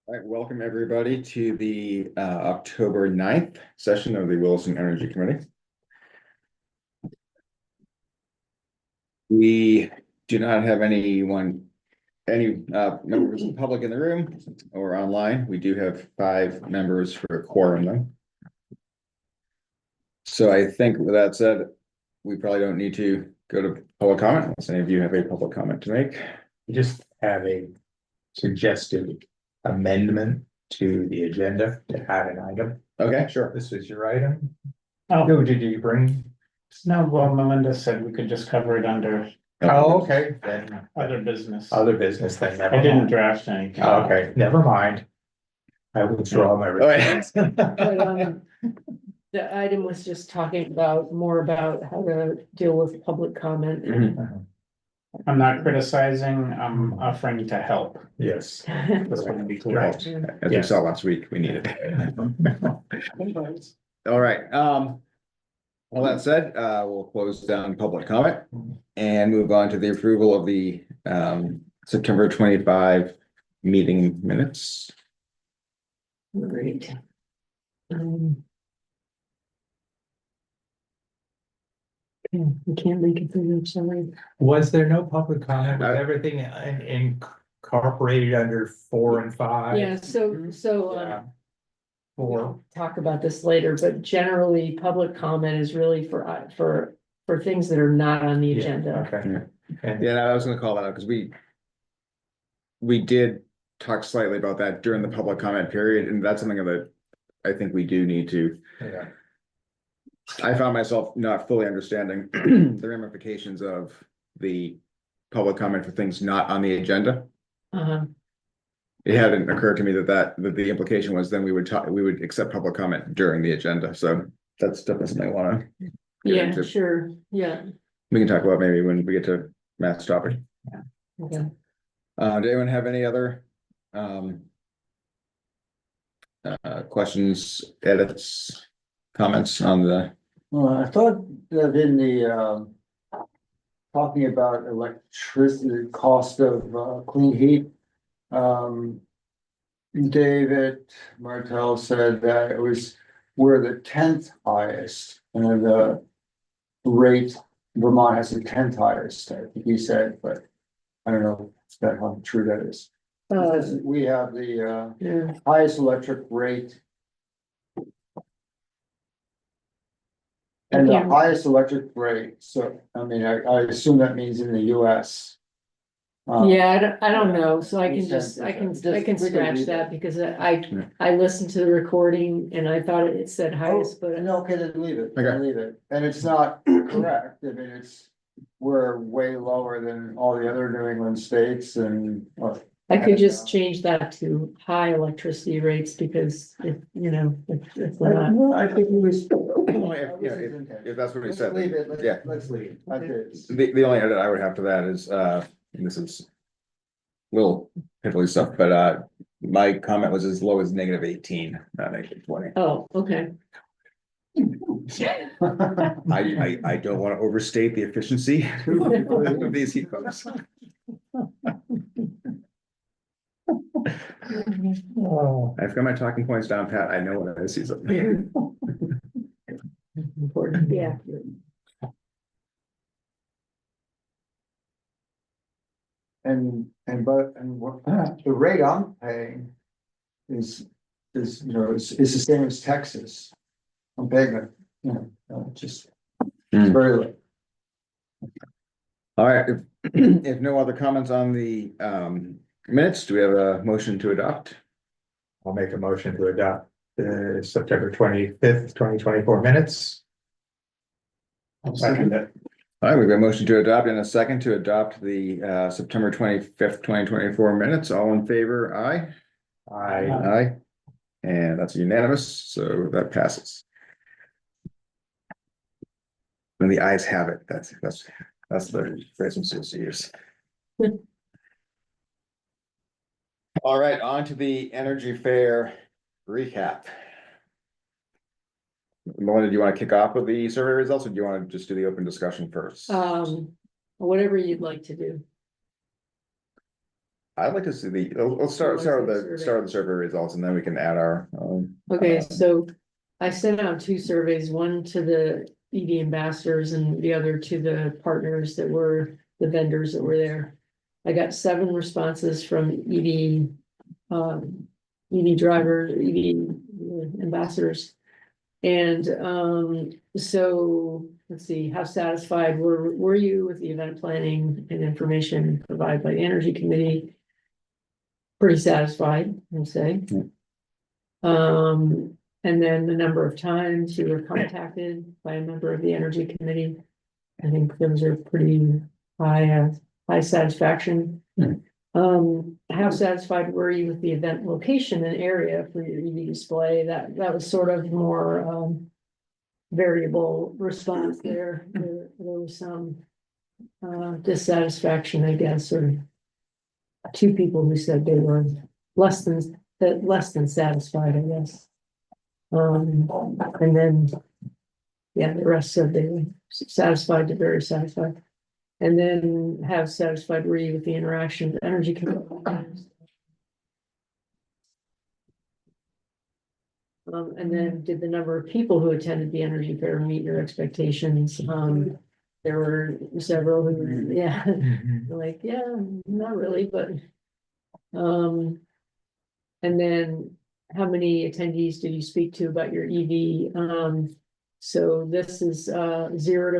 All right, welcome everybody to the October 9th session of the Williston Energy Committee. We do not have any members of the public in the room or online. We do have 5 members for a quorum though. So I think with that said, we probably don't need to go to public comment unless any of you have a public comment to make. You just have a suggested amendment to the agenda to add an item. Okay, sure. This is your item. Oh, Who did you bring? no, well, Melinda said we could just cover it under Oh, okay, then other business. other business, then never I didn't mind. draft anything. Okay, never mind. I withdraw my. Oh, yeah. But, the item was just talking about more about how to deal with public comment. Mhm. I'm not criticizing, I'm offering to help. Yes. That's what I'd be clear. Right. As we Yes. saw last week, we needed it. All right, all that said, we'll close down public comment and move on to the approval of the September 25 meeting minutes. Great. I can't link it through, I'm sorry. Was there no public comment? Was Uh, everything incorporated under 4 and 5? Yeah, so, Yeah. we'll talk about this later, but generally, public comment is really for things that are not on the Yeah, agenda. okay. And Yeah, I was gonna call that out because we did talk slightly about that during the public comment period, and that's something that I think we do need to. yeah. I found myself not fully understanding the ramifications of the public comment for things not on the agenda. Uh-huh. It hadn't occurred to me that the implication was then we would accept public comment during the agenda, so that's definitely something I wanna. get Yeah, into. sure, yeah, We can talk about maybe when we get to Matt's topic. okay. Do anyone have any other questions, edits, comments on the? I thought that in the, talking about electricity, cost of, clean heat. David Martell said that it was, we're the 10th highest, and the rate, Vermont has the 10th highest, I think he said, but I don't know how true that is. We have the, Yeah, highest electric rate. And the Yeah. highest electric rate, so, I mean, I assume that means in the US. yeah, I don't know, so I can Just- just, I can just quickly scratch read that it. because Yeah. I listened to the recording and I thought it said highest, but. No, okay, then leave it, Okay. leave it, and it's not correct, I mean, we're way lower than all the other New England states and. I could just change that to high electricity rates because if we're not. I think it was. If that's what he Let's said, leave then, it, yeah. let's leave it, like this. The only edit I would have to that is, and this is little piddly stuff, but my comment was as low as -18, not -20. Oh, okay. I don't want to overstate the efficiency of these heat pumps. Oh, I've got my talking points down, Pat. I know when I see something. Important, yeah. And what, the rate I'm paying is, is the same as Texas. I'm paying it, just, it's very low. All right, if no other comments on the minutes, do we have a motion to adopt? I'll make a motion to adopt the September 25th, 2024 minutes. I'll second it. All right, we've got a motion to adopt and a second to adopt the September 25th, 2024 minutes. All in favor, aye? I, Aye. And that's unanimous, so that passes. When the ayes have it, that's the phrase I'm supposed to use. All right, on to the Energy Fair recap. Melinda, do you want to kick off with the survey results, or do you want to just do the open discussion first? Whatever you'd like to do. I'd like to see let's start with the survey results and then we can add our. Okay, so I sent out two surveys, one to the EV ambassadors and the other to the partners that were the vendors that were there. I got 7 responses from EV driver, EV ambassadors. And so let's see, how satisfied were you with the event planning and information provided by the Energy Committee? Pretty satisfied, I'd say. And then the number of times you were contacted by a member of the Energy Committee. I think those are pretty high satisfaction. How satisfied were you with the event location and area for your EV display? That was sort of more variable response there. There was some dissatisfaction, I guess, or 2 people who said they were less than satisfied, I guess. And then, yeah, the rest said they were satisfied to very satisfied. And then how satisfied were you with the interaction with Energy Committee? And then did the number of people who attended the Energy Fair meet your expectations? There were several who were, yeah, like, yeah, not really, but. And then how many attendees did you speak to about your EV? So this is 0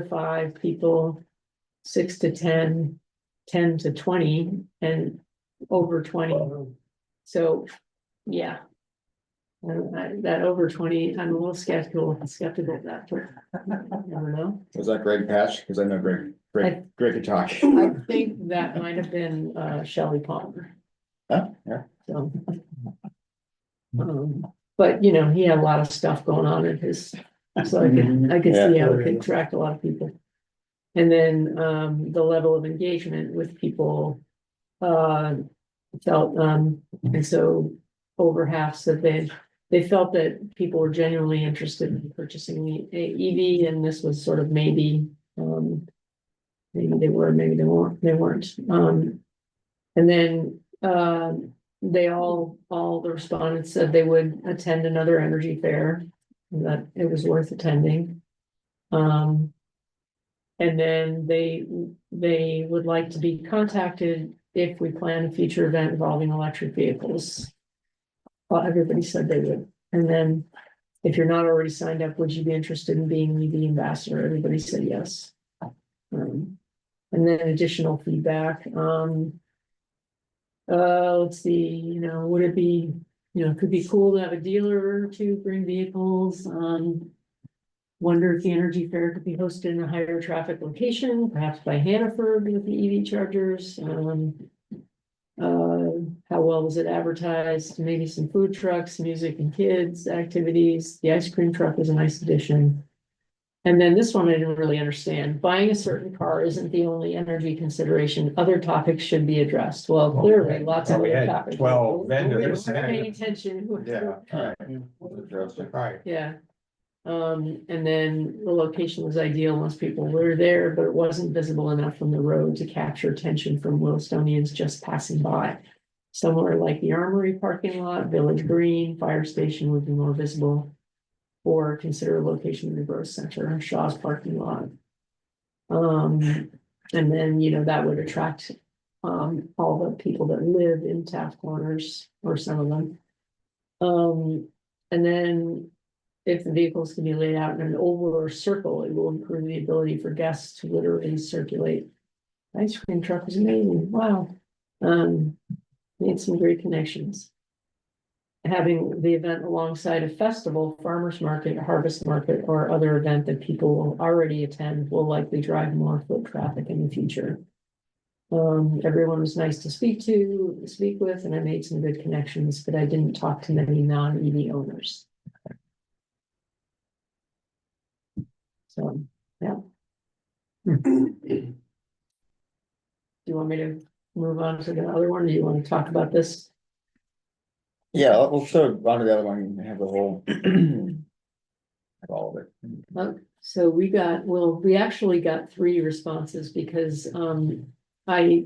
to 5 people, 6 to 10, 10 to 20, and over 20. So, yeah. That over 20, I'm a little skeptical of that, but I never know. Was that Greg Patch? Because I know Greg could talk. I think that might have been Shelley Palmer. Huh? Yeah. So, but you know, he had a lot of stuff going on in his, so I could see how it could attract a lot of people. And then the level of engagement with people felt, and so over half said they felt that people were genuinely interested in purchasing the EV, and this was sort of maybe they were, maybe they weren't. And then they all the respondents said they would attend another energy fair, and that it was worth attending. And then they would like to be contacted if we plan a future event involving electric vehicles. Well, everybody said they would. And then if you're not already signed up, would you be interested in being EV ambassador? Everybody said yes. And then additional feedback. Let's see, you know, would it be, you know, it could be cool to have a dealer to bring vehicles. Wonder if the energy fair could be hosted in a higher traffic location, perhaps by Hannaford with the EV chargers. How well was it advertised? Maybe some food trucks, music and kids activities. The ice cream truck was a nice addition. And then this one I didn't really understand. Buying a certain car isn't the only energy consideration. Other topics should be addressed. Well, clearly, lots of We other had topics. 12 We vendors. weren't paying attention. Right. Yeah. And then the location was ideal once people were there, but it wasn't visible enough from the road to capture attention from Willistonians just passing by. Somewhere like the Armory parking lot, Village Green, fire station would be more visible. Or consider a location in the growth center, Shaw's parking lot. And then, you know, that would attract all the people that live in Taft Corners, or some of them. And then if the vehicles can be laid out in an oval or circle, it will improve the ability for guests to literally circulate. Ice cream truck is amazing. Wow. Made some great connections. Having the event alongside a festival, farmers market, harvest market, or other event that people will already attend will likely drive more foot traffic in the future. Everyone was nice to speak with, and I made some good connections, but I didn't talk to many non-EV owners. So, yeah. Do you want me to move on to the other one? Do you want to talk about this? Yeah, we'll show on to the other one and have the whole. Have all of it. So we actually got 3 responses because I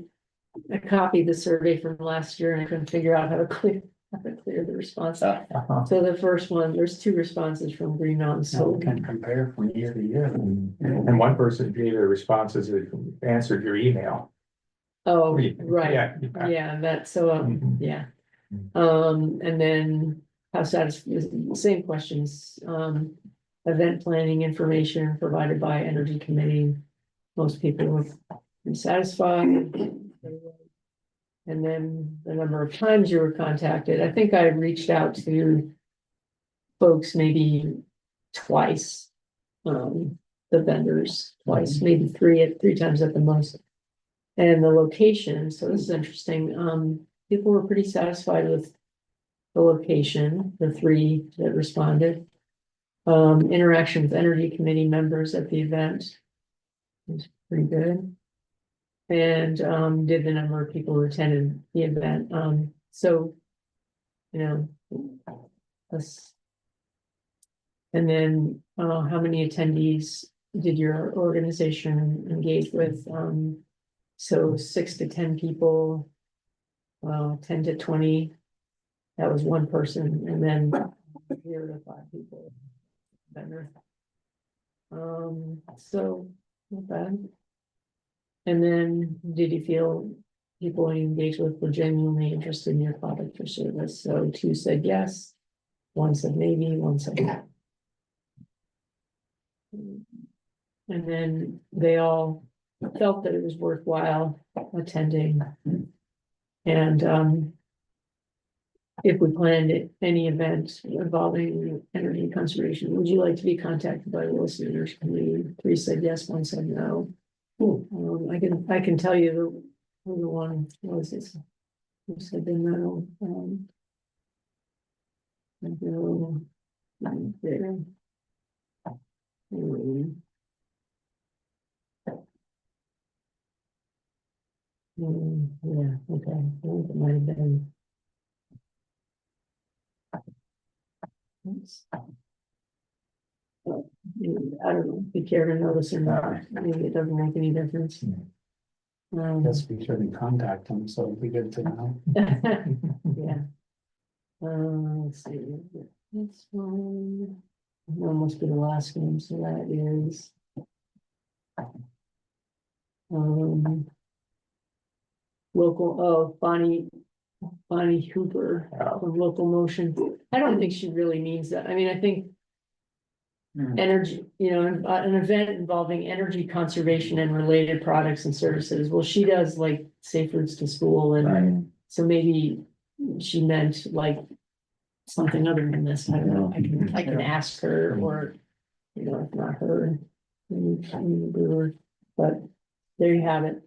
I copied the survey from last year and I couldn't figure out how to clear the response. Uh-huh. So the first one, there's 2 responses from Green Mountain, So so, we can compare from year to year. And one person gave the responses that answered your email. oh, right, Yeah. yeah, that's so, Mhm. yeah. And then how satisfied, same questions, event planning information provided by Energy Committee. Most people were satisfied. And then the number of times you were contacted, I think I reached out to folks maybe twice. The vendors twice, maybe 3 times at the most. And the location, so this is interesting, people were pretty satisfied with the location, the 3 that responded. Interaction with Energy Committee members at the event was pretty good. And, did the number of people who attended the event, so, you know, that's. And then, how many attendees did your organization engage with? So 6 to 10 people, 10 to 20. That was one person, and then 0 to 5 people. Better. So not bad. And then, did you feel people you engaged with were genuinely interested in your product or service? So 2 said yes, 1 said maybe, 1 said no. And then they all felt that it was worthwhile attending. And if we planned any event involving energy conservation, would you like to be contacted by the Williston Energy Committee? 3 said yes, 1 said no. I can tell you who the one was this. Who said they no? There. Yeah, okay, I think it might have been. Oops. I don't know, if you care to notice or not, maybe it doesn't make any difference. Guess we shouldn't contact them, so it'd be good to know. Yeah. Let's see, this one. Must be the last one, so that is. Local, Bonnie Hooper of Local Motion. I don't think she really means that. I mean, I think. Energy, an event involving energy conservation and related products and services. Well, she does like safe routes to school, and so maybe she meant like something other than this. I don't know. I can ask her, or if not her, maybe, but there you have it.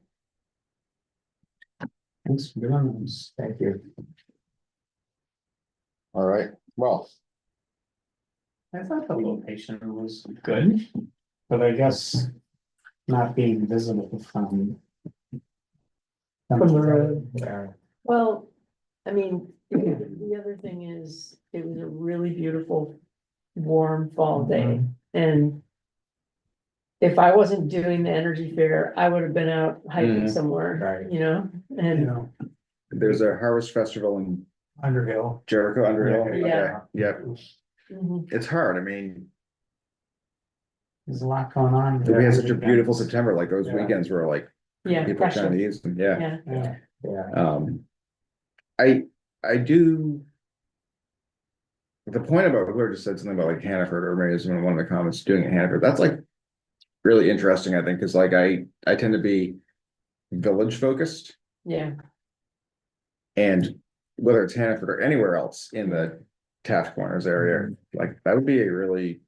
Thanks for doing this. Thank you. All right, well, I thought the location was good, but I guess not being visible from. From the road. Yeah. Well, I mean, the other thing is, it was a really beautiful, warm fall day, and. If I wasn't doing the energy fair, I would have been out hiking somewhere, Right. and there's a harvest festival in Underhill. Jericho, Underhill. Yeah. Okay, yep, mhm, it's hard, I mean, There's a lot going on. we had such a beautiful September, like those Yeah. weekends were like, yeah, people trying to pressure, use them, yeah. yeah. Yeah. I do. The point about, whoever just said something about like Hannaford, or maybe it's one of the comments doing it in Hannaford, that's like. Really interesting, I think, because like I tend to be village focused, Yeah, and whether it's Hannaford or anywhere else in the Taft Corners area, like that would be a really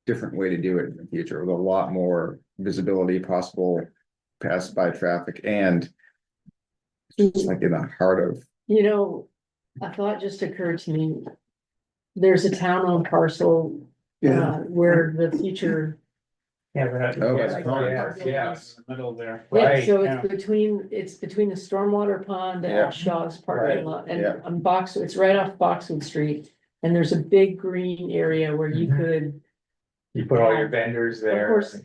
different way to do it in the future, with a lot more visibility possible, pass by traffic, and it's like in the heart of. a thought just occurred to me. There's a town-owned parcel, where the future. Yeah, but. Oh, that's Yes. Middle there. Yeah, Right, so yeah. it's between the stormwater pond Yeah. and Shaw's parking lot, and Yeah. on it's right off Boxwood Street. And there's a big green area where you Mhm. could, You put all your vendors there. course.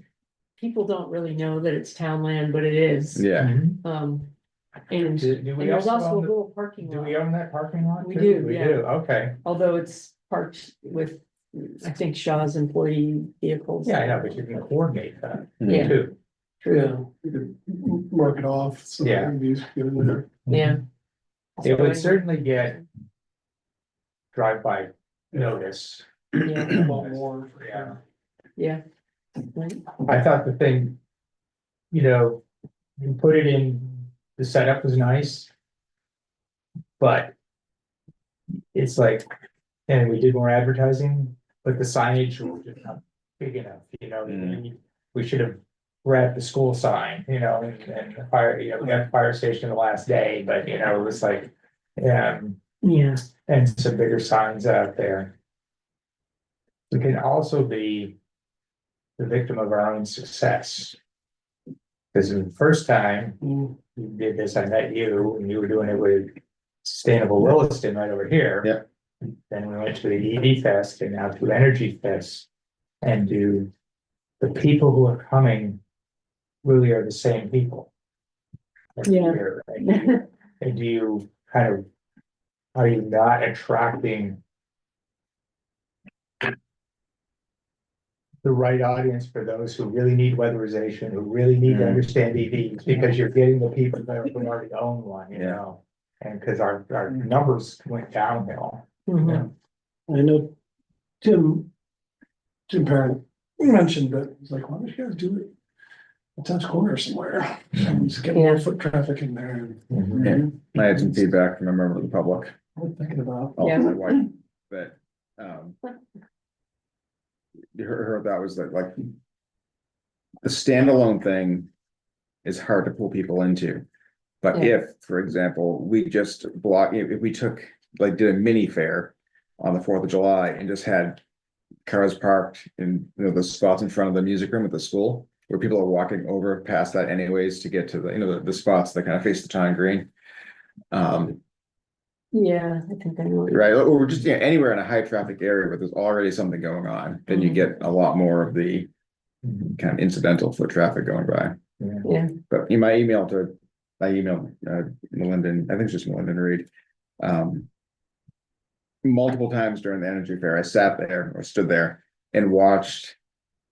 People don't really know that it's town land, but it is. Yeah, Mhm. And Do we there's also a own, little parking do we lot, own that parking lot? We too? do, We yeah. do, okay. although it's parked with, I think Shaw's employee vehicles. Yeah, I know, but you can coordinate that Yeah. too. True, You could mark it off, so Yeah. these get in there. yeah. It would certainly get drive-by notice. Yeah, A lot more. for Yeah. yeah. Right. I thought the thing, you know, you put it in, the setup was nice. But it's like, and we did more advertising, but the signage was just not big enough, you know, we should have grabbed the school sign, you know, and the fire, you know, we got the fire station the last day, but you know, it was like, Yeah, and some bigger signs out there. We can also be the victim of our own success. Because the first time Mm. we did this, I met you, and you were doing it with Sustainable Williston right over here. Yep. Then we went to the EV Fest and now to Energy Fest. And do the people who are coming really are the same people? Yeah. And do you kind of, are you not attracting the right audience for those who really need weatherization, who really need to understand EVs, because you're getting the people that already own one, you Yeah. know? And because our numbers went downhill. Mhm. I know Tim Parent mentioned that, he's like, why don't you guys do it at Touch Corner somewhere? And just get more foot traffic in there. Yeah. I had some feedback from a member of the public, I'm thinking about. also Yeah. my wife, that, her that was like the standalone thing is hard to pull people into. But Yeah. if, for example, we just block, if we took, like, did a mini fair on the 4th of July and just had cars parked in, you know, the spots in front of the music room at the school, where people are walking over past that anyways to get to the, you know, the spots that kind of face the town green. Yeah, I think I know. Right, or just, yeah, anywhere in a high traffic area where there's already something going on, then you get a lot more of the kind of incidental foot traffic going by. Yeah, But in my email to, I emailed Melinda, I think it's just Melinda Reed. Multiple times during the energy fair, I sat there or stood there and watched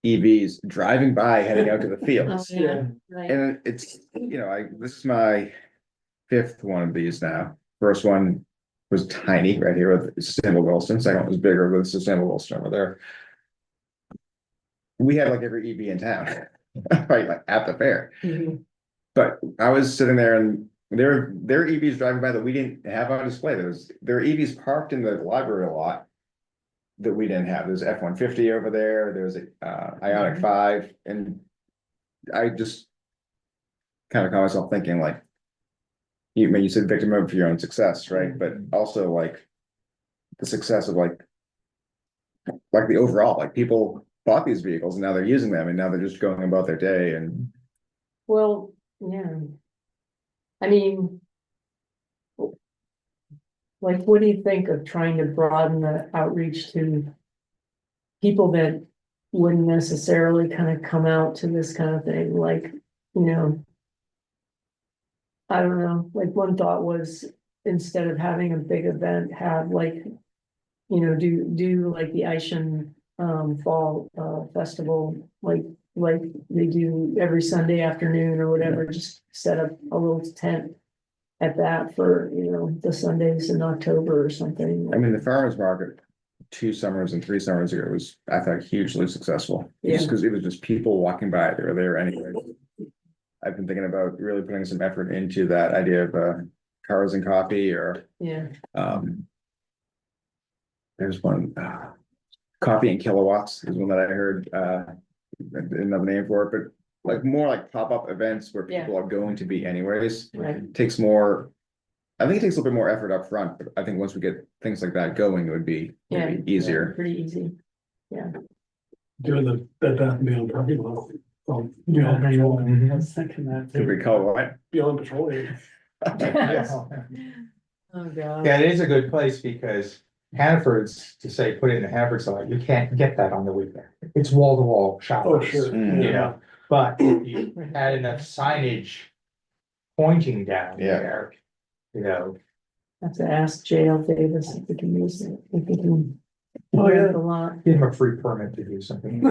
EVs driving by, heading out to the oh, fields. yeah, right, And it's, you know, this is my 5th one of these now. First one was tiny right here with Sustainable Williston. Second one was bigger with Sustainable Williston over there. We had like every EV in town, right, like at the fair. Mhm. But I was sitting there and there were EVs driving by that we didn't have on display. There were EVs parked in the library a lot that we didn't have. There's F-150 over there. There's a Ioniq 5, and I just kind of caught myself thinking, like, you said victim of your own success, right? But also like the success of like the overall, like people bought these vehicles and now they're using them and now they're just going about their day and. Well, yeah. I mean. Like, what do you think of trying to broaden the outreach to people that wouldn't necessarily kind of come out to this kind of thing, like, you know. I don't know, like one thought was, instead of having a big event, have like, you know, do like the Ishan fall festival, like they do every Sunday afternoon or whatever, just set up a little tent at that for, you know, the Sundays in October or something. I mean, the farmer's market 2 summers and 3 summers ago was, I thought, hugely successful. Yeah. Just because it was just people walking by, they were there anyway. I've been thinking about really putting some effort into that idea of cars and coffee, or Yeah, there's one, coffee and kilowatts is one that I heard, another name for it, but like more like pop-up events where Yeah. people are going to be anyways. right, Takes more, I think it takes a little bit more effort up front, but I think once we get things like that going, it would be yeah. maybe easier. Pretty easy, Doing the Bed Bath & Beyond parking lot. Beyond Patrol. I was thinking that Could we too. call it what? Beyond Patrol. area. oh god. Yeah, it is a good place because Hannaford's, to say, put it in the Hannaford side, you can't get that on the weekend. It's wall to wall shoppers. Oh, sure. Mm. You know, but if you had enough signage pointing down Yeah. there. You know, Have to ask JL Davis if we can use it, if we can. Oh, yeah. rent a lot. give him a free permit to do something.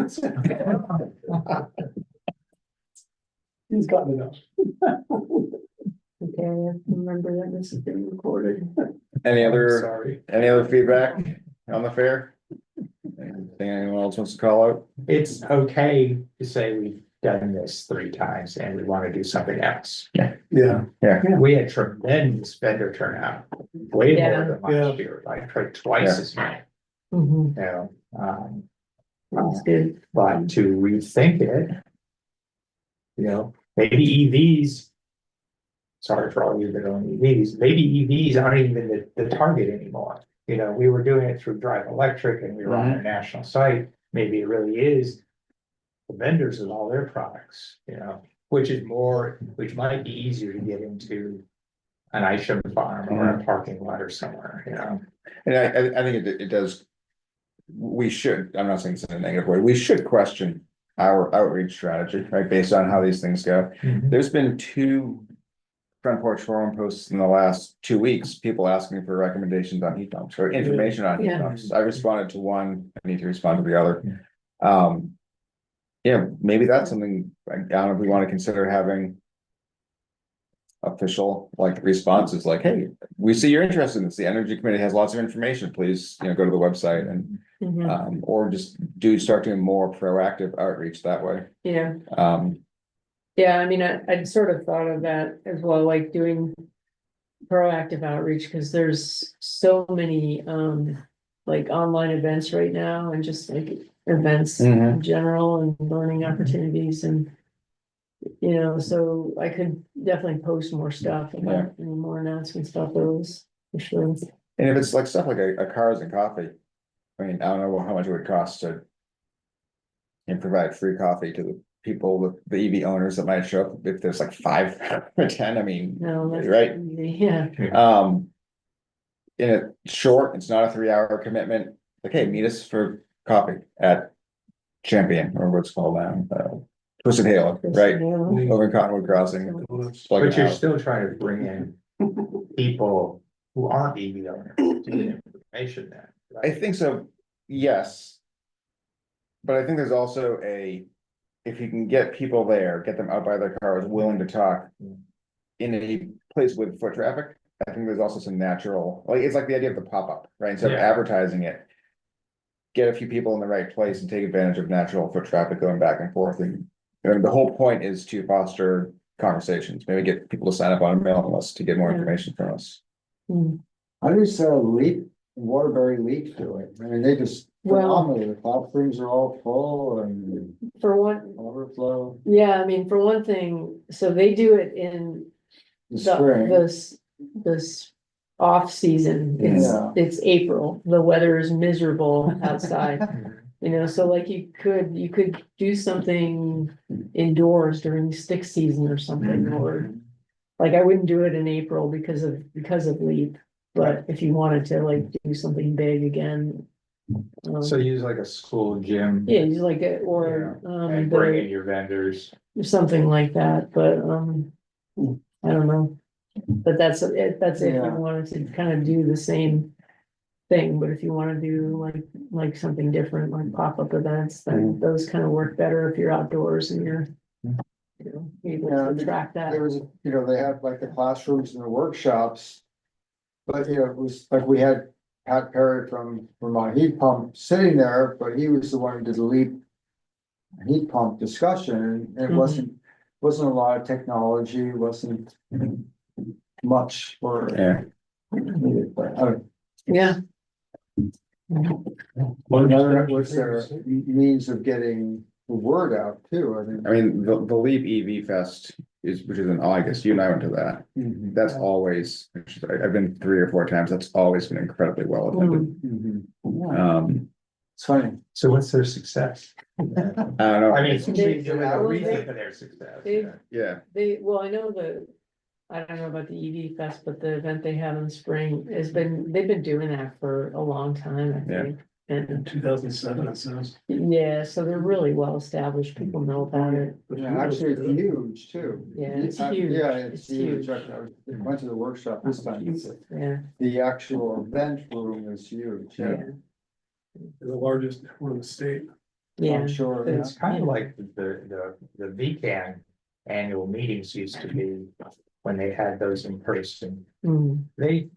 He's gotten enough. Okay, I have to remember that this is being recorded. Any I'm other, sorry. any other feedback on the fair? Anything anyone else wants to call out? It's okay to say we've done this 3 times and we want to do something else. Yeah. We had tremendous vendor turnout, way Yeah. more than last year, like twice as many, Mhm, you know. that's good. But to rethink it. You know, maybe EVs. Sorry for all you that own EVs, maybe EVs aren't even the target anymore. You know, we were doing it through Drive Electric and we were on a national site, maybe it really is. The vendors of all their products, you know, which might be easier to get into. An Isham farm or a parking lot or somewhere, you know. And I think it does. We should, I'm not saying this in a negative way, we should question our outreach strategy, right, based on how these things go. There's been 2 front porch forum posts in the last 2 weeks, people asking for recommendations on heat pumps or information on heat Yeah. pumps. I responded to one, I need to respond to the other. Yeah, maybe that's something, I don't know if we want to consider having official like responses like, hey, we see you're interested in this. The Energy Committee has lots of information. Please, go to the website and Mhm, or just start doing more proactive outreach that way. yeah, Um, yeah, I mean, I'd sort of thought of that as well, like doing. Proactive outreach, because there's so many, like online events right now and just like events in general and learning opportunities and. So I could definitely post more stuff about any more announcements about those, for sure. and if it's like stuff like a cars and coffee, I mean, I don't know how much it would cost to. And provide free coffee to the people, the EV owners that might show up, if there's like 5 or 10, I mean, No, that's right? easy, yeah, In a short, it's not a 3-hour commitment, like, hey, meet us for coffee at Champion, or what's called now, Twisted Halo, right? Over in Cottonwood Crossing. Plug it But you're out. still trying to bring in people who aren't EV owners to get information then. I right? think so, yes. But I think there's also if you can get people there, get them out by their cars, willing to talk. In a place with foot traffic, I think there's also some natural, like, it's like the idea of the pop-up, right? Instead of Yeah. advertising it. Get a few people in the right place and take advantage of natural foot traffic going back and forth, and the whole point is to foster conversations, maybe get people to sign up on a mailing list to get more Yeah. information from us. How does Waterbury Leap do it? I mean, they just Well- phenomenal, the classrooms are all full and For one, overflow yeah, I mean, for one thing, so they do it in the spring. this off season, Yeah. it's April, the weather is miserable outside. So like you could do something indoors during stick season or something, or. Like I wouldn't do it in April because of LEAP, but if you wanted to like do something big again. So use like a school gym. Yeah, just like it, or, And bring in your vendors. something like that, but, I don't know. But that's it, if you Yeah. wanted to kind of do the same thing, but if you wanna do like something different, like pop-up events, then those kind of work better if you're outdoors and you're. Able Yeah, to attract that. There was, they had like the classrooms and the workshops. But, it was like we had Pat Perry from Vermont Heat Pump sitting there, but he was the one who did the LEAP heat pump discussion, and it wasn't a lot of technology, wasn't much for. Yeah. But, I don't- Yeah. was there means of getting the word out too? I mean, the Leap EV Fest which is in August, you and I went to that. That's always, I've been 3 or 4 times, that's always been incredibly well attended. It's funny. So what's their success? I don't know. I mean, They- do a reason for their success. they- yeah. Yeah, I know I don't know about the EV Fest, but the event they have in the spring they've been doing that for a long time, I Yeah. think. And, 2007, it says. yeah, so they're really well established, people know about it, Yeah, actually, it's huge too. Yeah, it's Yeah, huge. Yeah, It's it's huge. huge. I went to the workshop this time. yeah, The actual event room is huge. yeah, The largest one in the state. yeah. I'm sure. But It's kind of Yeah. like the VCAN annual meetings used to be when they had those in person. Mm, They,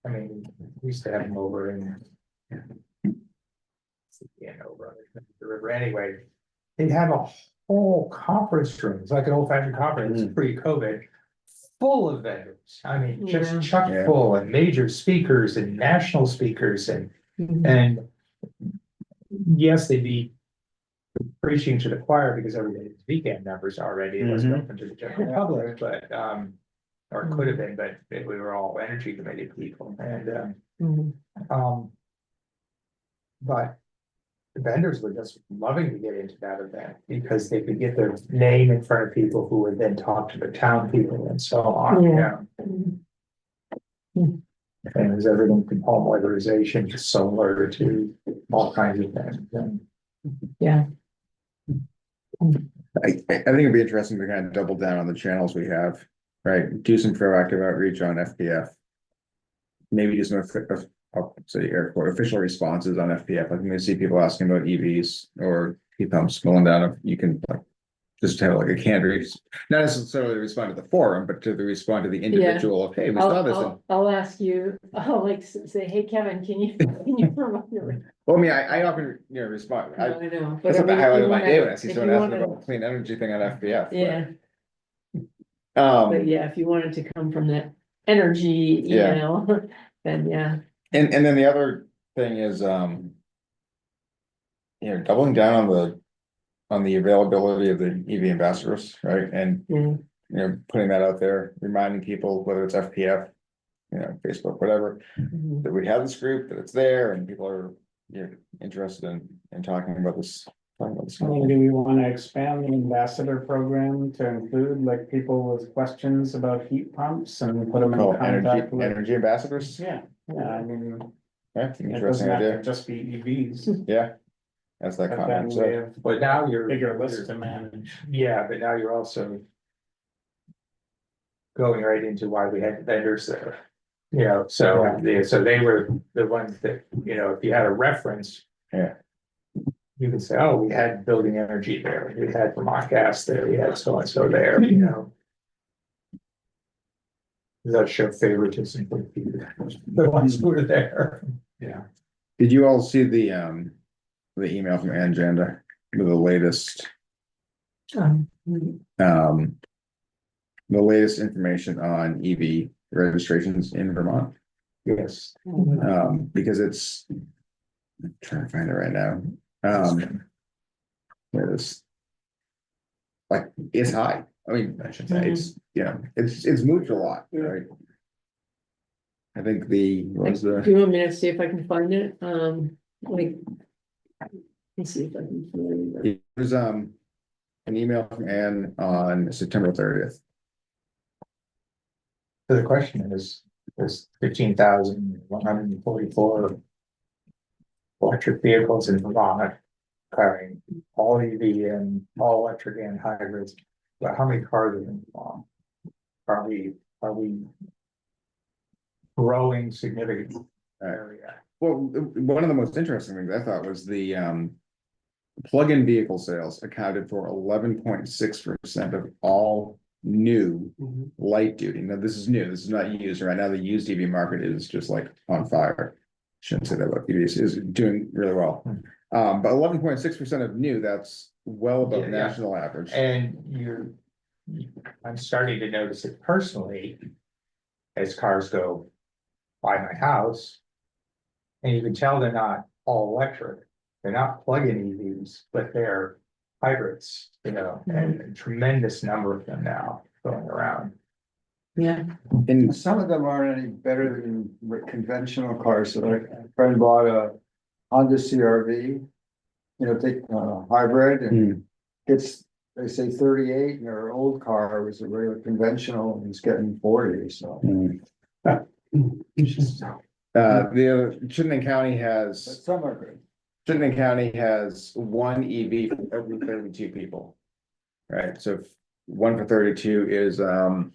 I mean, we used to have them over in. Over the river anyway. They'd have a whole conference room, it's like an old fashioned conference, pre-COVID. Full of vendors, I mean, Yeah. just chock Yeah. full and major speakers and national speakers and, mhm. and. Yes, they'd be preaching to the choir because everybody's weekend members already, it wasn't open to the general public, but, or it could have been, but we were all energy committee people and, Mhm. but. The vendors were just loving to get into that event because they could get their name in front of people who would then talk to the town people and so on, Yeah. And it was everything from home weatherization to solar to all kinds of things. And Yeah, I think it'd be interesting to kind of double down on the channels we have, right? Do some proactive outreach on FPF. Maybe do some, I'll say air quote, official responses on FPF. I think we see people asking about EVs or heat pumps going down. If you can like, just have like a canned, not necessarily respond to the forum, but to the respond to the individual of, hey, we saw this. and- I'll ask you, I'll like say, hey, Kevin, can you promote your? Well, I mean, I often, respond. I know. That's I what the mean, if highlight you of my wanna- day when I see if someone you asking wanna- about the clean energy thing on FPF. Yeah, But, but yeah, if you wanted to come from that energy Yeah. email, then yeah. and then the other thing is, doubling down on the availability of the EV ambassadors, right? And, Yeah. putting that out there, reminding people, whether it's FPF, Facebook, whatever, Mhm. that we have this group, that it's there and people are, interested in talking about this. So do we want to expand the ambassador program to include like people with questions about heat pumps and put them in Oh, contact with? energy ambassadors? Yeah, I mean, That's an it interesting doesn't have to idea. just be EVs, Yeah. That's that but then comment. we So, have but now you're. bigger list to manage. Yeah, but now you're also. Going right into why we had vendors there. So they were the ones that, if you had a reference. Yeah. You could say, oh, we had building energy there, we had Vermont Gas there, we had so and so there, Does that show favoritism for the ones who were there? Yeah. did you all see the email from Angenda with the latest, the latest information on EV registrations in Vermont? Yes. Because it's, I'm trying to find it right now. There's like, it's high. I mean, I should say it's, it's moved a lot, right? I think what was Do the, you want me to see if I can find it? Let's see if I can find it. it was, an email from Ann on September 30th. So the question is, there's 15,144 electric vehicles in Vermont, carrying all EV and all electric and hybrids. But how many cars are in Vermont? Are we growing significant area? Well, one of the most interesting things I thought was the plug-in vehicle sales accounted for 11.6% of all new light duty. Now, this is new, this is not used. Right now, the used EV market is just like on fire. Shouldn't say that about EVs, is doing really well. But 11.6% of new, that's well above Yeah. national average. And I'm starting to notice it personally. As cars go by my house. And you can tell they're not all electric, they're not plug-in EVs, but they're hybrids, and a tremendous number of them now going around. Yeah, And Some of them aren't any better than conventional cars, so like a friend bought a Honda CRV. Take a hybrid and gets, they say 38, and their old car was a regular conventional and it's getting 40, so. the Chittenden County But has some are good. Chittenden County has one EV for every 32 people. Right, so if 1 for 32 is, well,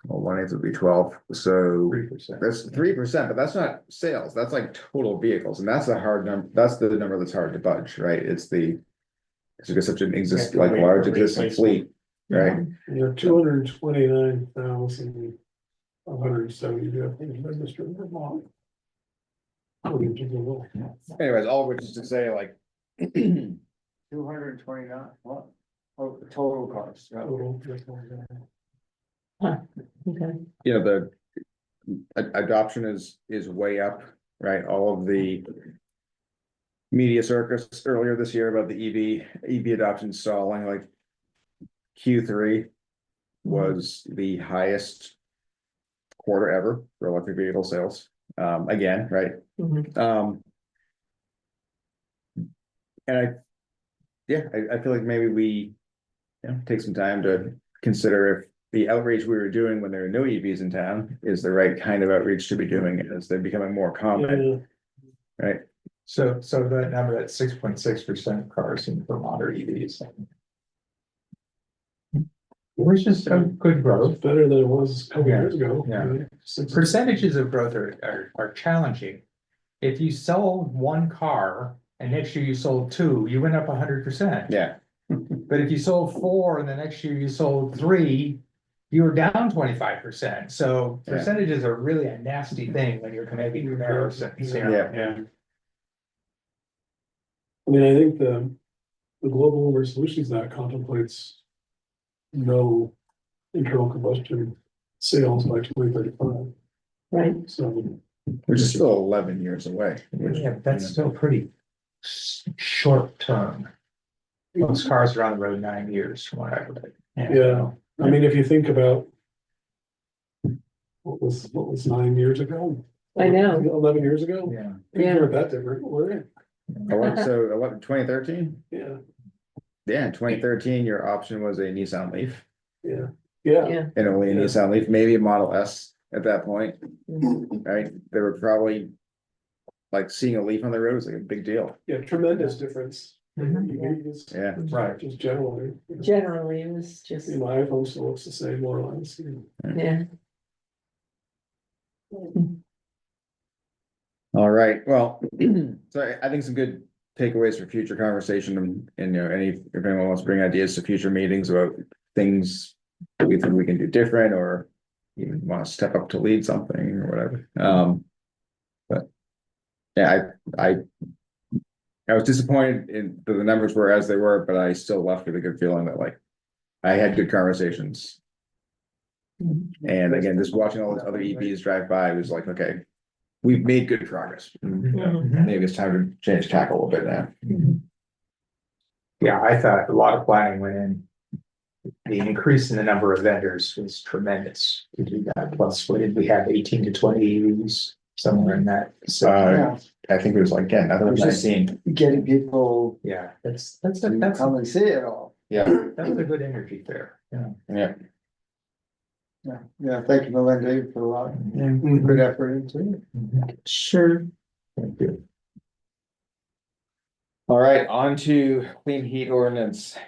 1/8 would be 12, so 3%. that's 3%, but that's not sales, that's like total vehicles, and that's a hard number, that's the number that's hard to budge, right? It's the. Because it's such an Yeah, like wait large for existing replacement. fleet, right? You have 229,170 vehicles registered in Vermont. According to the law. Anyways, all of which is to say, like. 229, what? Oh, total cost, right? Total vehicles, Okay, You know, the adoption is way up, right? All of the media circus earlier this year about the EV adoption stalling, like Q3 was the highest quarter ever for electric vehicle sales. Again, right? mhm. And I feel like maybe we, take some time to consider if the outreach we were doing when there were no EVs in town is the right kind of outreach to be doing as they're becoming more common, Yeah, right? So that number, that 6.6% of cars in Vermont are EVs. Which is a good it's growth. better than it was a couple Yeah, years ago. yeah. Percentages of growth are challenging. If you sold one car and next year you sold two, you went up 100%. Yeah, But if you sold four and the next year you sold three, you were down 25%. So Yeah. percentages are really a nasty thing when you're making comparisons. yeah, Yeah, I mean, I think the Global Warming Solutions Act contemplates no internal combustion sales by 2035, Right, so. which is still 11 years away. Yeah, but that's still pretty short term. Most cars are on the road 9 years from what I've read. Yeah, I mean, if you think about. What was 9 years ago? I know. 11 years ago? Yeah. Yeah. Things weren't that different, were they? 2013? Yeah, Yeah, in 2013, your option was a Nissan Leaf yeah, yeah. and only a Yeah. Nissan Leaf, maybe a Model S at that point, Mhm. right? They were probably. Like seeing a Leaf on the road is like a big deal. yeah, tremendous difference. Mhm. EVs, Yeah, Right. just generally. Generally, it was just, See, my iPhone still looks the same, more or less. yeah. all right, well, so I think some good takeaways for future conversation and if anyone wants to bring ideas to future meetings about things. We think we can do different or even want to step up to lead something or whatever. But yeah, I was disappointed in that the numbers were as they were, but I still left with a good feeling that like I had good conversations. And again, just watching all those other EVs drive by was like, okay, we've made good progress. Mhm. Maybe it's time to change tack a little bit now. Yeah, I thought a lot of planning went in. The increase in the number of vendors was tremendous to do that. Plus, what did we have 18 to 20 EVs somewhere in that? So, Yeah, I think it was like, again, another It was just- 19. getting people yeah, that's to come and see it all. Yeah, a good energy there. Yeah. yeah. Yeah, thank you, Melinda, for a lot, good effort into it. Sure. Thank you. All right, on to clean heat ordinance,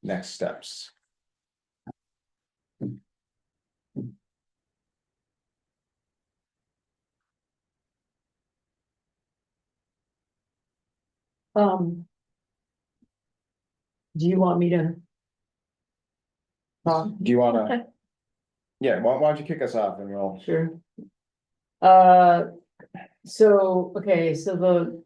next steps. Do you want me to? talk? Do you wanna, Okay. yeah, why don't you kick us off and we'll, Sure. Okay, so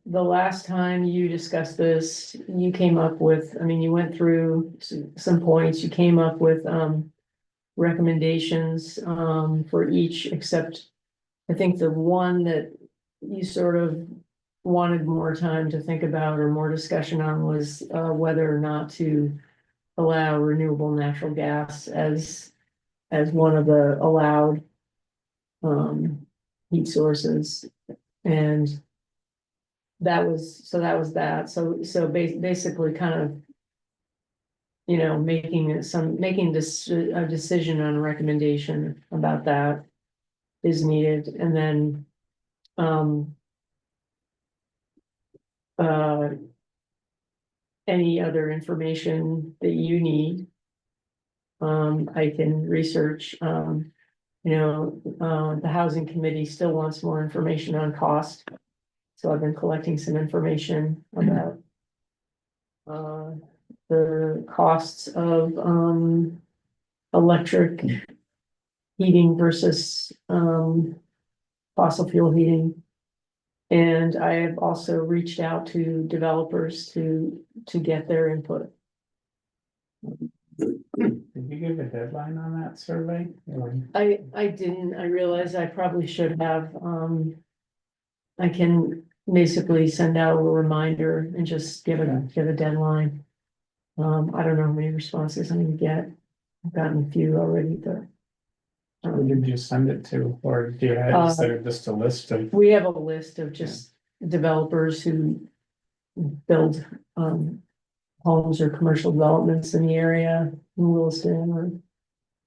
the last time you discussed this, you came up with, I mean, you went through some points, you came up with, recommendations, for each, except I think the one that you sort of wanted more time to think about or more discussion on was, whether or not to allow renewable natural gas as one of the allowed, heat sources. And that was that. So basically kind of, making a decision on a recommendation about that is needed. And then, any other information that you need. I can research, the housing committee still wants more information on cost. So I've been collecting some information about the costs of, electric heating versus, fossil fuel heating. And I have also reached out to developers to get their input. Did you give a deadline on that survey? I didn't, I realized I probably should have, I can basically send out a reminder and just give a deadline. I don't know how many responses I'm gonna get. I've gotten a few already, but. Who did you send it to, or do you have, is there just a list of? We have a list of just developers who build, homes or commercial developments in the area, in Williston or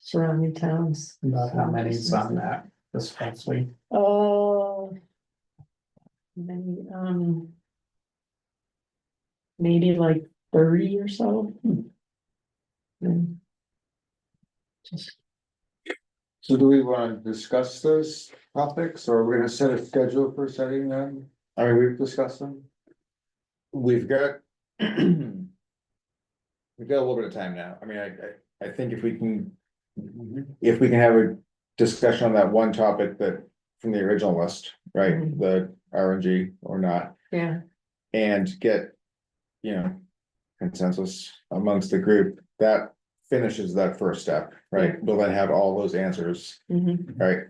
surrounding towns. About how many's on that especially? Oh. Maybe like 30 or so. Mm. Just, So do we wanna discuss those topics, or are we gonna set a schedule for setting them? I mean, we've discussed them. We've got. We've got a little bit of time now. I mean, I think if we can have a discussion on that one topic that from the original list, right, Mhm. the RNG or not, yeah, and get, consensus amongst the group, that finishes that first step, right? We'll then have all those answers, mhm. right?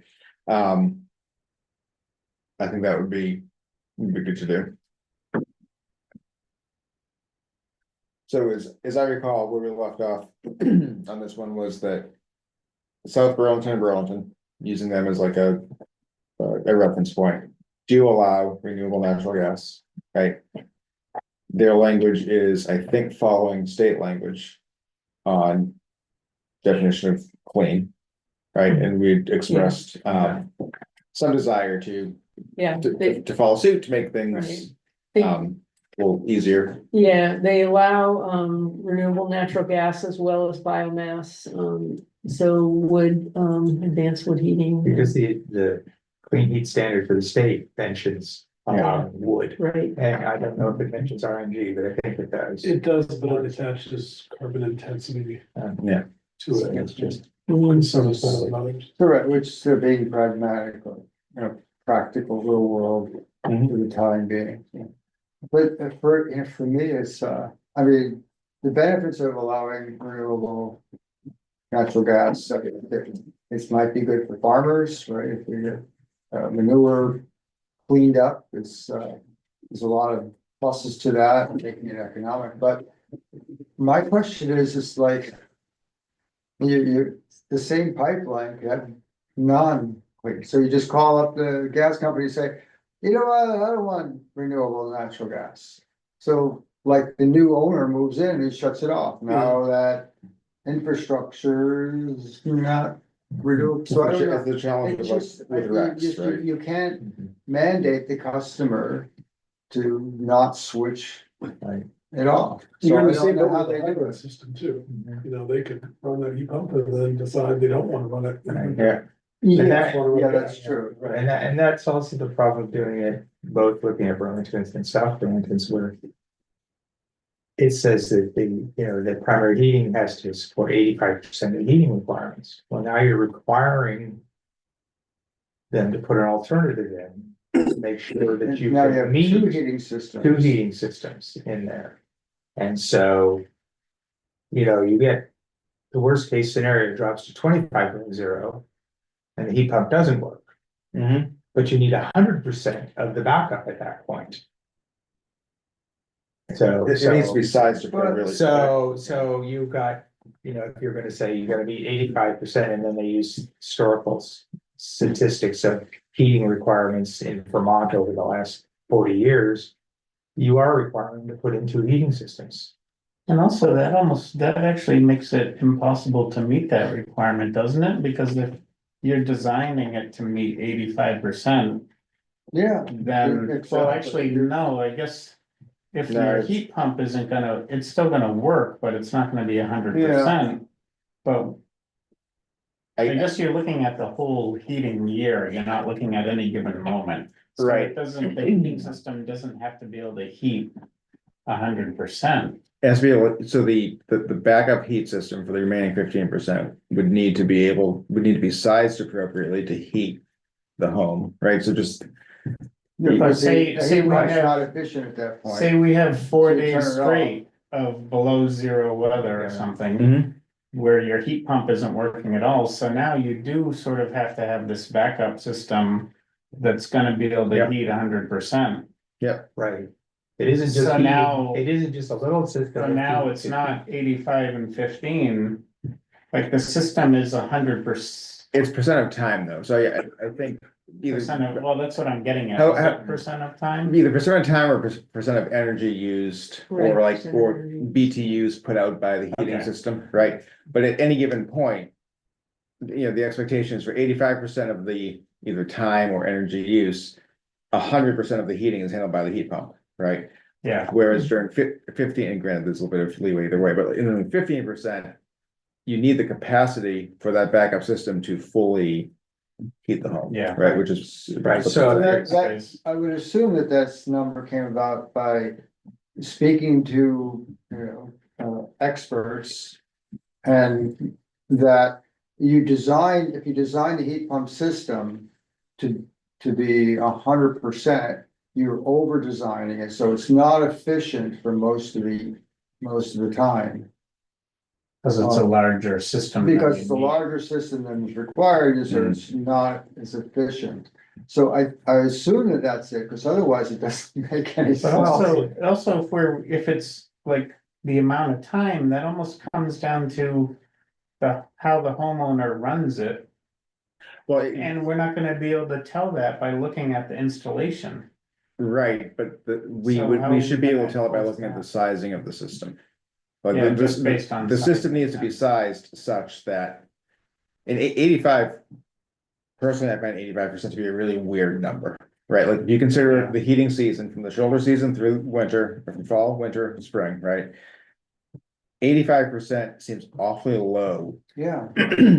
I think that would be good to do. So as I recall, where we left off on this one was that South Burlington and Burlington, using them as like a reference point, do allow renewable natural gas, right? Their language is, I think, following state language on definition of clean, right? And we'd expressed some desire to Yeah, follow suit, to make things they, a little easier. yeah, they allow, renewable natural gas as well as biomass, so wood, advanced wood heating. Because the clean heat standard for the state mentions wood. Right, And I don't know if it mentions RNG, but I think it does. It does, but it attaches carbon intensity Yeah. to it. It's just, Some is better than others. Correct, which they're being pragmatic, or, practical, real world for the time being. Yeah. But for me, it's, I mean, the benefits of allowing renewable natural gas, it might be good for farmers, right? If we get manure cleaned up, there's a lot of pluses to that, making it economic, but my question is like, the same pipeline could have non-clean, so you just call up the gas company and say, you know what, I don't want renewable natural gas. So like the new owner moves in and shuts it off, now that infrastructure is not renewable. So I don't know. The challenge It's with just, with Rex, you right? you can't mandate the customer to not switch it off. So You're I gonna don't see know that how with the they do hybrid it. system too. They could run that heat pump and then decide they don't wanna run it. Yeah. Yeah, that's true, right. and that's also the problem of doing it, both looking at Burlington and South Burlington, where it says that the primary heating has to support 85% of heating requirements. Well, now you're requiring them to put an alternative in to make sure that you Now you can have meet two heating systems. two heating systems in there. And so, you get the worst case scenario drops to 25 below zero, and the heat pump doesn't work. But you need 100% of the backup at that point. So It needs to be sized to put really. so you've got, if you're gonna say you gotta be 85%, and then they use historical statistics of heating requirements in Vermont over the last 40 years, you are requiring to put in two heating systems. And also that actually makes it impossible to meet that requirement, doesn't it? Because if you're designing it to meet 85%, Yeah. then, well, Exactly. actually, no, I guess if No, your it's- heat pump isn't gonna, it's still gonna work, but it's not gonna be 100%. But I guess you're looking at the whole heating year, you're not looking at any given moment. So Right. it doesn't, the heating system doesn't have to be able to heat 100%. It has to be able, so the backup heat system for the remaining 15% would need to be sized appropriately to heat the home, right? So just, Yeah, But but say the we heat pump's have- not efficient at that point. Say we have 4 So you days turn it off. straight of below zero weather or something. Mhm. Where your heat pump isn't working at all, so now you do sort of have to have this backup system. That's gonna be able to Yep. heat 100%. Right. It isn't just So now- heating, it isn't just a little system. So now it's not 85 and 15. Like the system is 100%. it's percent of time though, so yeah, I think Well, that's what I'm getting at, How- is how- it percent of time? either percent of time or percent of energy used, or Right, like, percent or of energy. BTUs put out by the heating Okay. system, right? But at any given point, the expectation is for 85% of the either time or energy use, 100% of the heating is handled by the heat pump, right? Yeah, Whereas during 15, and granted, there's a little bit of leeway either way, but in the 15%, you need the capacity for that backup system to fully heat the home. Yeah. Right, which is. Right, so That, I would assume that this number came about by speaking to, experts. And that if you design the heat pump system to be 100%, you're over designing it, so it's not efficient for most of the time. because it's a larger system. than Because you it's a need. larger system than is required, so it's not as efficient. So I assume that that's it, because otherwise it doesn't make any But sense. also if it's like the amount of time, that almost comes down to. How the homeowner runs it, Well, and we're not gonna be able to tell that by looking at the installation. right, but we So would, how we are should we be able gonna to tell it by enforce looking at the that? sizing of the system. But Yeah, the, just based on the size. system needs to be sized such that. In 85. Personally, I find 85% to be a really weird number, right? Like, if you consider Yeah. the heating season from the shoulder season through winter, or from fall, winter, spring, right? 85% seems awfully low Yeah,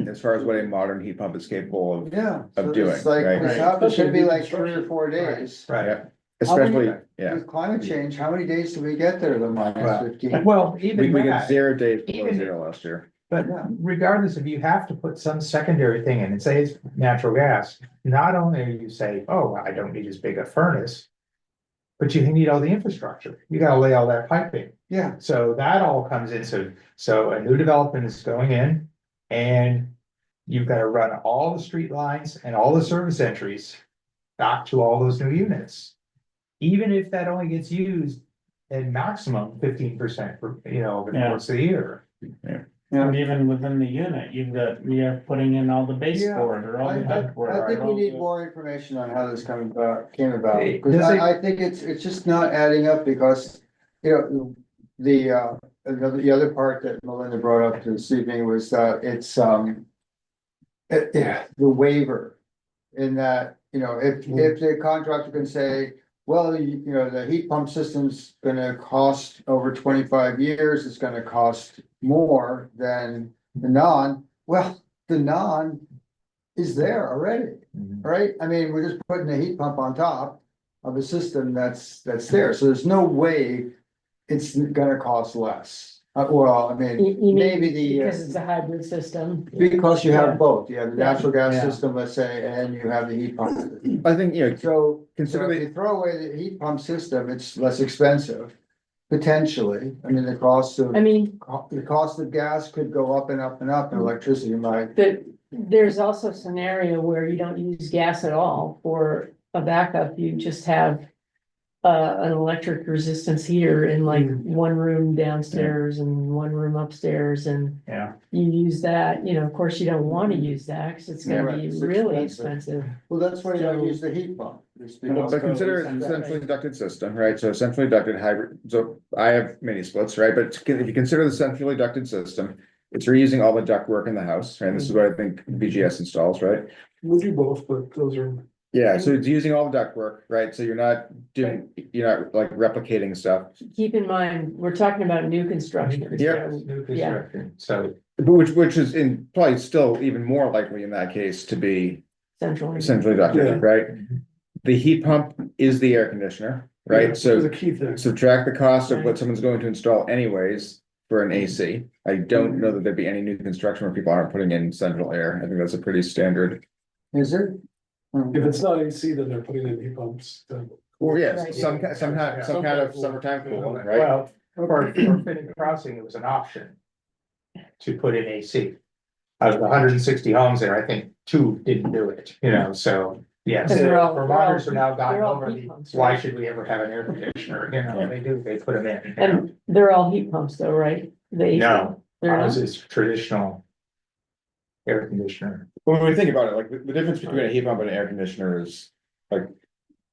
as far as what a modern heat pump is capable of. yeah. Of So doing, it's like, right. it's how- it should be like 3 or 4 days. Right, Yeah, especially, yeah, With climate change, how many days did we get there, the Well, -15? well, we even got that, 0 days below even- 0 last year. but Yeah. regardless, if you have to put some secondary thing in and say it's natural gas, not only are you say, oh, I don't need as big a furnace. But you need all the infrastructure, you gotta lay all that piping, Yeah, so that all comes into, so a new development is going in. And you've gotta run all the street lines and all the service entries back to all those new units. Even if that only gets used at maximum 15% over the Yeah. course of the year. And even within the unit, you're putting in all the baseboard or all I the ductboard. I think or we all need the- more information on how this came about, Hey, because does it- I think it's just not adding up, because, the other part that Melinda brought up this evening was that it's, the waiver. In that, if the contractor can say, well, the heat pump system's gonna cost over 25 years, it's gonna cost more than the non, well, the non is there already, right? I mean, we're just putting a heat pump on top of a system that's there, so there's no way it's gonna cost less. Well, I You mean, mean maybe because it's a hybrid system. because you Yeah. have both, you have the Yeah. natural gas Yeah. system, let's say, and you have the heat pump. I think, So, Consider if you throw away the heat pump system, it's less expensive, potentially. I mean, the cost of gas could go up and up and up, and electricity might. But there's also a scenario where you don't use gas at all for a backup, you just have. An electric resistance heater in like one room downstairs and one room upstairs, and Yeah, you use that, of course, you don't wanna use that, cause it's gonna Right, be it's really expensive. expensive. Well, that's why you don't So- use the heat pump. It's But because- but consider it a centrally ducted system, right? So centrally ducted hybrid, so I have mini splits, right? But if you consider the centrally ducted system, it's reusing all the duct work in the house, and this is what I think BGS installs, right? We do both, but those are Yeah, so it's using all the ductwork, right? So you're not like replicating stuff, Keep in mind, we're talking about new construction. Yeah. so- New construction, so but which is in probably still even more likely in that case to be Central. centrally Yeah. ducted, right? The heat pump is the air conditioner, right? Which is So a key thing. subtract the cost of what someone's going to install anyways for an AC. I don't know that there'd be any new construction where people aren't putting in central air. I think that's a pretty standard. Is it? If it's not AC, then they're putting in heat pumps, then. Or yes, Right. some kind of summertime cooling, right? Well, for Finney Crossing, it was an option. To put in AC. Out of 160 homes there, I think 2 didn't do it, so, yes. Because they're all- Vermonters are now gotten they're all over heat the, pumps, why right? should we ever have an air conditioner, they put them in. And they're all heat pumps though, right? They. No, They're ours not? is traditional. Air conditioner. When we think about it, like the difference between a heat pump and an air conditioner is like,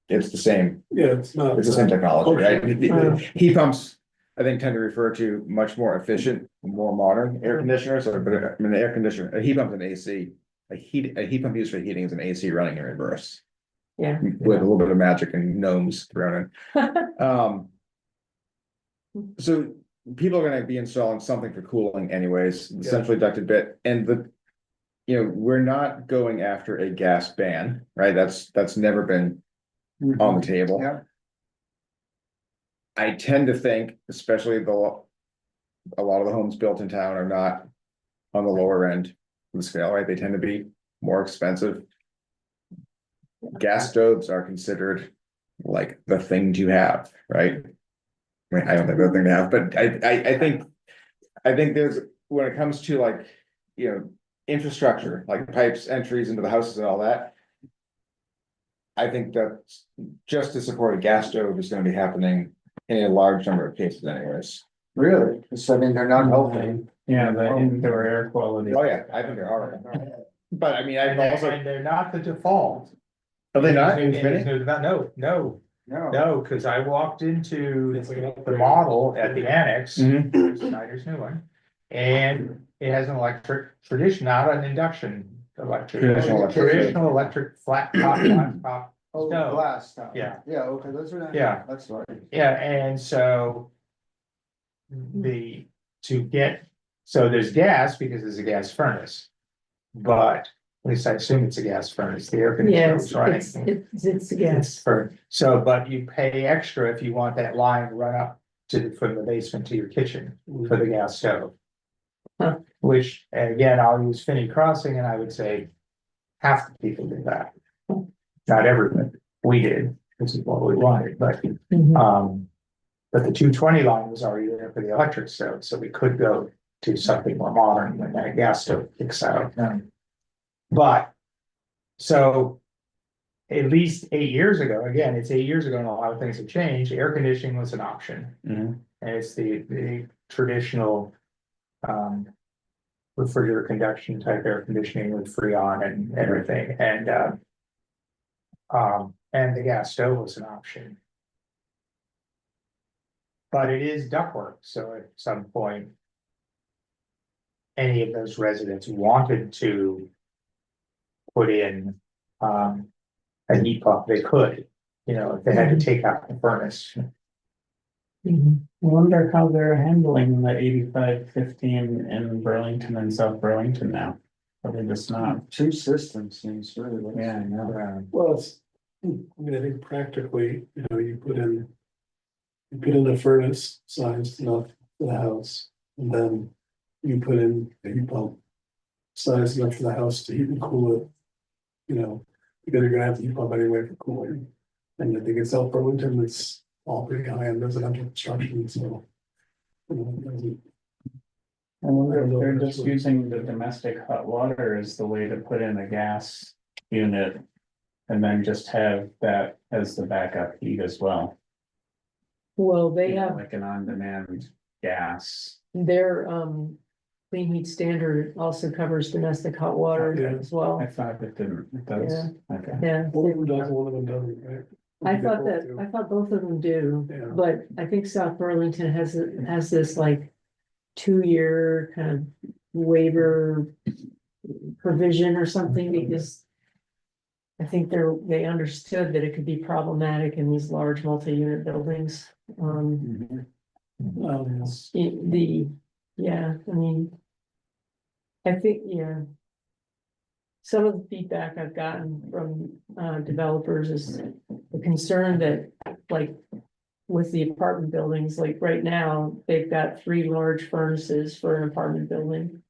it's the same, Yeah, it's not. it's the same technology, right? Uh. Heat pumps, I think, tend to refer to much more efficient, more modern air conditioners, but I mean, the air conditioner, a heat pump and AC. A heat pump used for heating is an AC running in reverse Yeah. with a little bit of magic and gnomes thrown in. So people are gonna be installing something for cooling anyways, the centrally ducted bit, and we're not going after a gas ban, right? That's never been on the table. Yeah. I tend to think, especially a lot of the homes built in town are not on the lower end of the scale, right? They tend to be more expensive. Gas stoves are considered like the thing to have, right? I mean, I don't think they're the thing to have, but I think there's, when it comes to like, infrastructure, like pipes, entries into the houses and all that. I think that just to support a gas stove is gonna be happening in a large number of cases anyways. Really? So I mean, they're not healthy. Yeah, the indoor air quality. Oh, yeah, I think they are. But I mean, I've also, And they're not the default. are they not? In these new develop- No, No. no, because I walked into It's like an the upgrade. model at the annex, Mhm. Snyder's new one. And it has an electric tradition, not an induction electric. Traditional electric. Traditional electric flat top. Oh, No. glass stuff. Yeah. Yeah, okay, those are not. Yeah. That's right. Yeah, and so. So there's gas because there's a gas furnace. But at least I assume it's a gas furnace, the air conditioner Yes, is running. it's, yes. But you pay extra if you want that line run up from the basement to your kitchen for the gas stove. Huh. Which, again, I'll use Finney Crossing and I would say half the people did that. Not everyone, we did, this is what we wanted, but but the 220 line was already there for the electric stove, so we could go to something more modern when that gas stove kicks out. But, so. At least 8 years ago, again, it's 8 years ago and a lot of things have changed, air conditioning was an option. Mhm. And it's the traditional. Refrigerator conduction type air conditioning with Freon and everything, and the gas stove was an option. But it is ductwork, so at some point. Any of those residents wanted to. Put in, a heat pump, they could, if they had to take out the furnace. I wonder how they're handling the 85-15 in Burlington and South Burlington now. Are they just not? Two systems seems really. Yeah, I know. Well, I think practically, you put in a furnace sized enough for the house, and then you put in a heat pump sized enough for the house to heat and cool it. Because you're gonna have the heat pump anyway for cooling. And I think in South Burlington, it's all pretty high end residential construction, so. It doesn't- I wonder if they're just using the domestic hot water as the way to put in a gas unit. And then just have that as the backup heat as well. Well, they have Like an on-demand gas. their, clean heat standard also covers domestic hot water Yeah. as well. I thought it didn't, it does, okay. Yeah, One of them does, one of them doesn't, right? I thought both of them do, Yeah. but I think South Burlington has this like 2-year kind of waiver provision or something because I think they understood that it could be problematic in these large multi-unit buildings. Yeah, I mean. I think, yeah. Some of the feedback I've gotten from developers is the concern that, like, with the apartment buildings, like right now, they've got 3 large furnaces for an apartment building.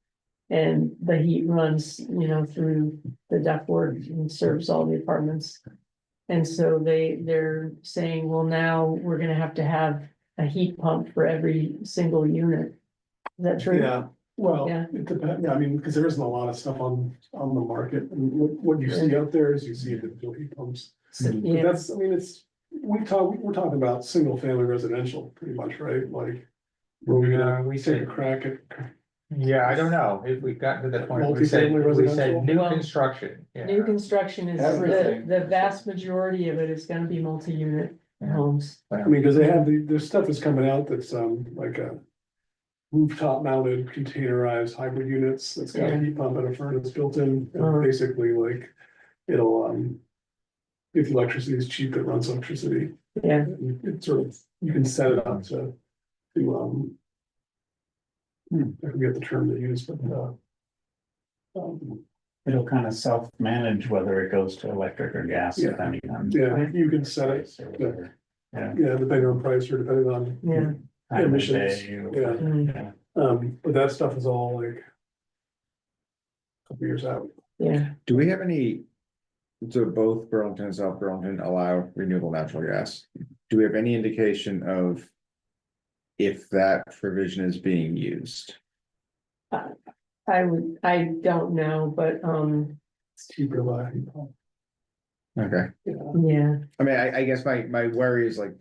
And the heat runs, through the ductwork and serves all the apartments. And so they're saying, well, now we're gonna have to have a heat pump for every single unit. Is that true? Yeah, well, Yeah. it depends, I mean, because there isn't a lot of stuff on the market, and what you see out there is you see individual heat pumps. But Yeah, that's, I mean, we're talking about single family residential pretty much, right? Like. Were we gonna We take said, a crack at? yeah, I don't know, if we got to the point, we said Multifamily new Well, construction, new yeah. construction is, Everything. the vast majority of it is gonna be multi-unit homes. I mean, because they have there's stuff that's coming out that's like a. Rooftop mounted containerized hybrid units that's got a Yeah. heat pump and a furnace built in, Uh-huh. and basically like. It'll if the electricity is cheap, it runs electricity. Yeah, And it sort of, you can set it up to. I forget the term they use, but It'll kind of self-manage whether it goes to electric or gas, Yeah. depending on. yeah, you can set it, price or whatever. Yeah. yeah, depending on price or depending on. yeah. Time of Emissions, day or- yeah. Mm, But that stuff is all like. Couple years out. yeah. Do we have any? So both Burlington and South Burlington allow renewable natural gas. Do we have any indication of? If that provision is being used? I don't know, but, It's cheaper by. Okay, yeah, I mean, I guess my worry is like.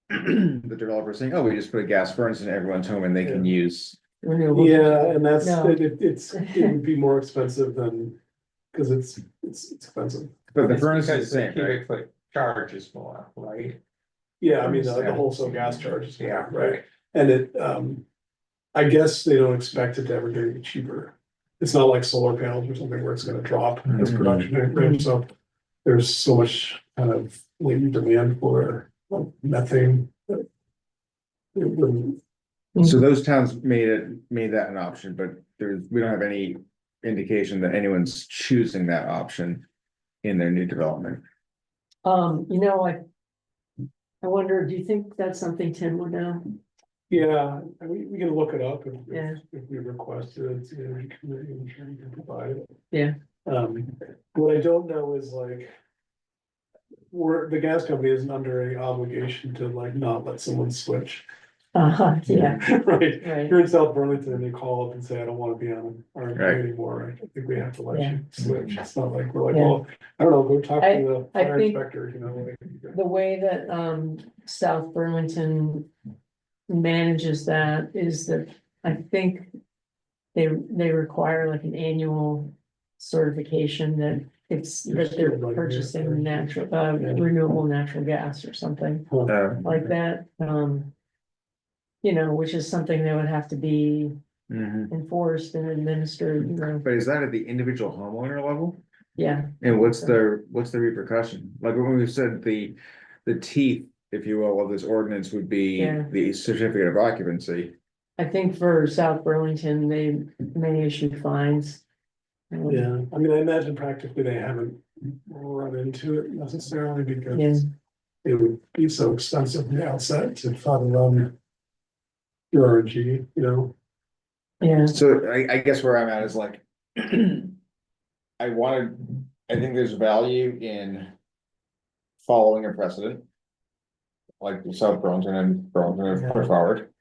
The developer saying, oh, we just put a gas furnace in everyone's home and they can use. renewable. Yeah, and that's, No. it would be more expensive than, cause it's expensive. But the It's furnace because is the same, right? cubic foot charge is more, right? Yeah, I mean, the wholesale gas charges. Yeah, Right, and I guess they don't expect it to ever get any cheaper. It's not like solar panels or something where it's gonna drop as Mhm. production rate, so there's so much kind of latent demand for methane. That it wouldn't, So those towns made that an option, but we don't have any indication that anyone's choosing that option. In their new development. I wonder, do you think that's something Tim would know? yeah, and we can look it up Yeah. if we requested it, it's the energy committee, I'm sure you can provide it. Yeah. What I don't know is like. The gas company isn't under any obligation to like not let someone switch. Yeah, Right, right, you're in South Burlington and you call up and say, I don't wanna be on our Right. anymore, I think we have to let Yeah. you switch, it's not like, we're like, Yeah. well, I don't know, go talk to the I fire think- inspector, you know, like. the way that, South Burlington manages that is that, I think they require like an annual certification that that they're purchasing renewable natural gas or something like that, which is something that would have to be Mhm. enforced and administered, But is that at the individual homeowner level? yeah, And what's the repercussion? Like when we said the teeth, if you will, of this ordinance would be Yeah. the certificate of occupancy. I think for South Burlington, they may issue fines. Yeah, I mean, I imagine practically they haven't run into it necessarily Yeah, because it would be so expensive from the outset to try to run. Your RNG, you know, yeah, So I guess where I'm at is like. I think there's value in. Following a precedent. Like South Burlington and Burlington have put forward.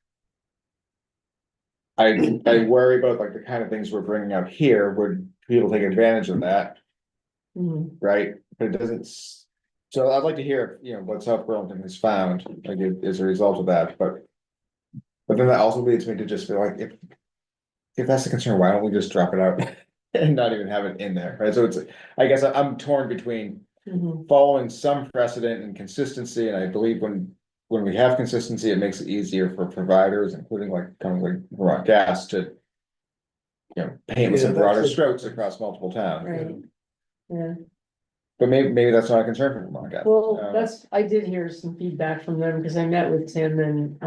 I worry about like the kind of things we're bringing up here, would people take advantage of that, mhm, right? But it doesn't. So I'd like to hear, what South Burlington has found, like as a result of that, but. But then that also leads me to just feel like if that's the concern, why don't we just drop it out and not even have it in there, right? So I guess I'm torn between mhm, following some precedent and consistency, and I believe when we have consistency, it makes it easier for providers, including like companies like Vermont Gas to. Paint with Yeah, some broader that's strokes across multiple towns. right, yeah. But maybe that's not a concern for Vermont gas. Well, I did hear some feedback from them, because I met with Tim and,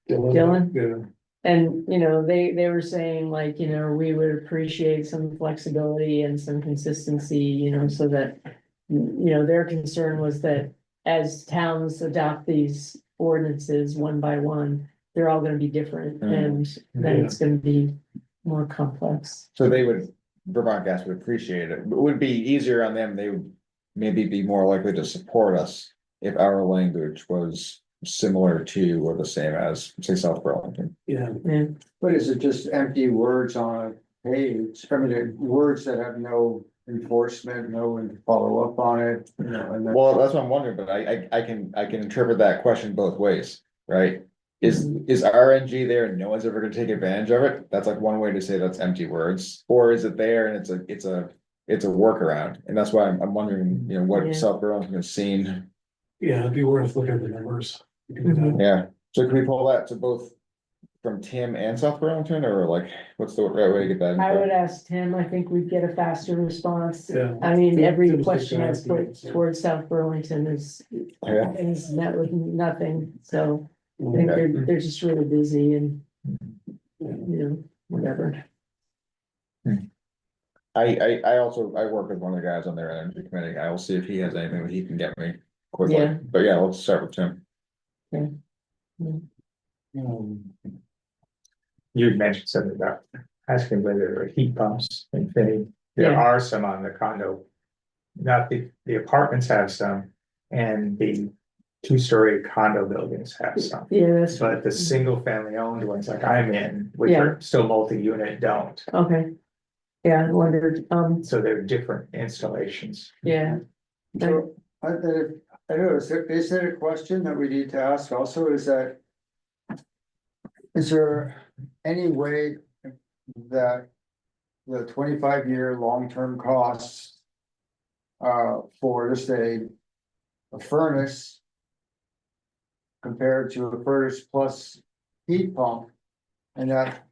Dylan? Yeah, and, they were saying like, we would appreciate some flexibility and some consistency, so that. Their concern was that as towns adopt these ordinances one by one, they're all gonna be different, and then it's gonna be more complex. So Vermont gas would appreciate it. It would be easier on them. They would maybe be more likely to support us if our language was similar to or the same as, say, South Burlington. yeah. And But is it just empty words on a page? I mean, words that have no enforcement, no one to follow up on it, and then. Well, that's what I'm wondering, but I can interpret that question both ways, right? Is RNG there and no one's ever gonna take advantage of it? That's like one way to say that's empty words, or is it there and it's a workaround? And that's why I'm wondering, Yeah. what South Burlington has seen. Yeah, it'd be worth looking at the numbers. We can do that. Yeah, so can we pull that to both from Tim and South Burlington, or like, what's the right way to get that? I info? would ask Tim, I think we'd get a faster response. Yeah. I mean, every Tim's the question guy I've who- put towards South Burlington Yeah. is met with nothing, so I think Okay. they're just really busy and, whatever. I also, I work with one of the guys on their energy committee. I will see if he has anything that he can get me quickly. Yeah. But yeah, let's start with Tim. You had mentioned something about asking whether there are heat pumps in Finney. There Yeah. are some on the condo. Not the apartments have some, and the two-story condo buildings have some. Yeah, that's, But the single family owned ones like I'm in, which Yeah. are still multi-unit, don't. okay. Yeah, I wondered, So they're different installations. yeah, So, I don't know, is there a question that we need to ask also, is that? Is there any way that the 25-year long-term costs? For just a furnace. Compared to a furnace plus heat pump. And that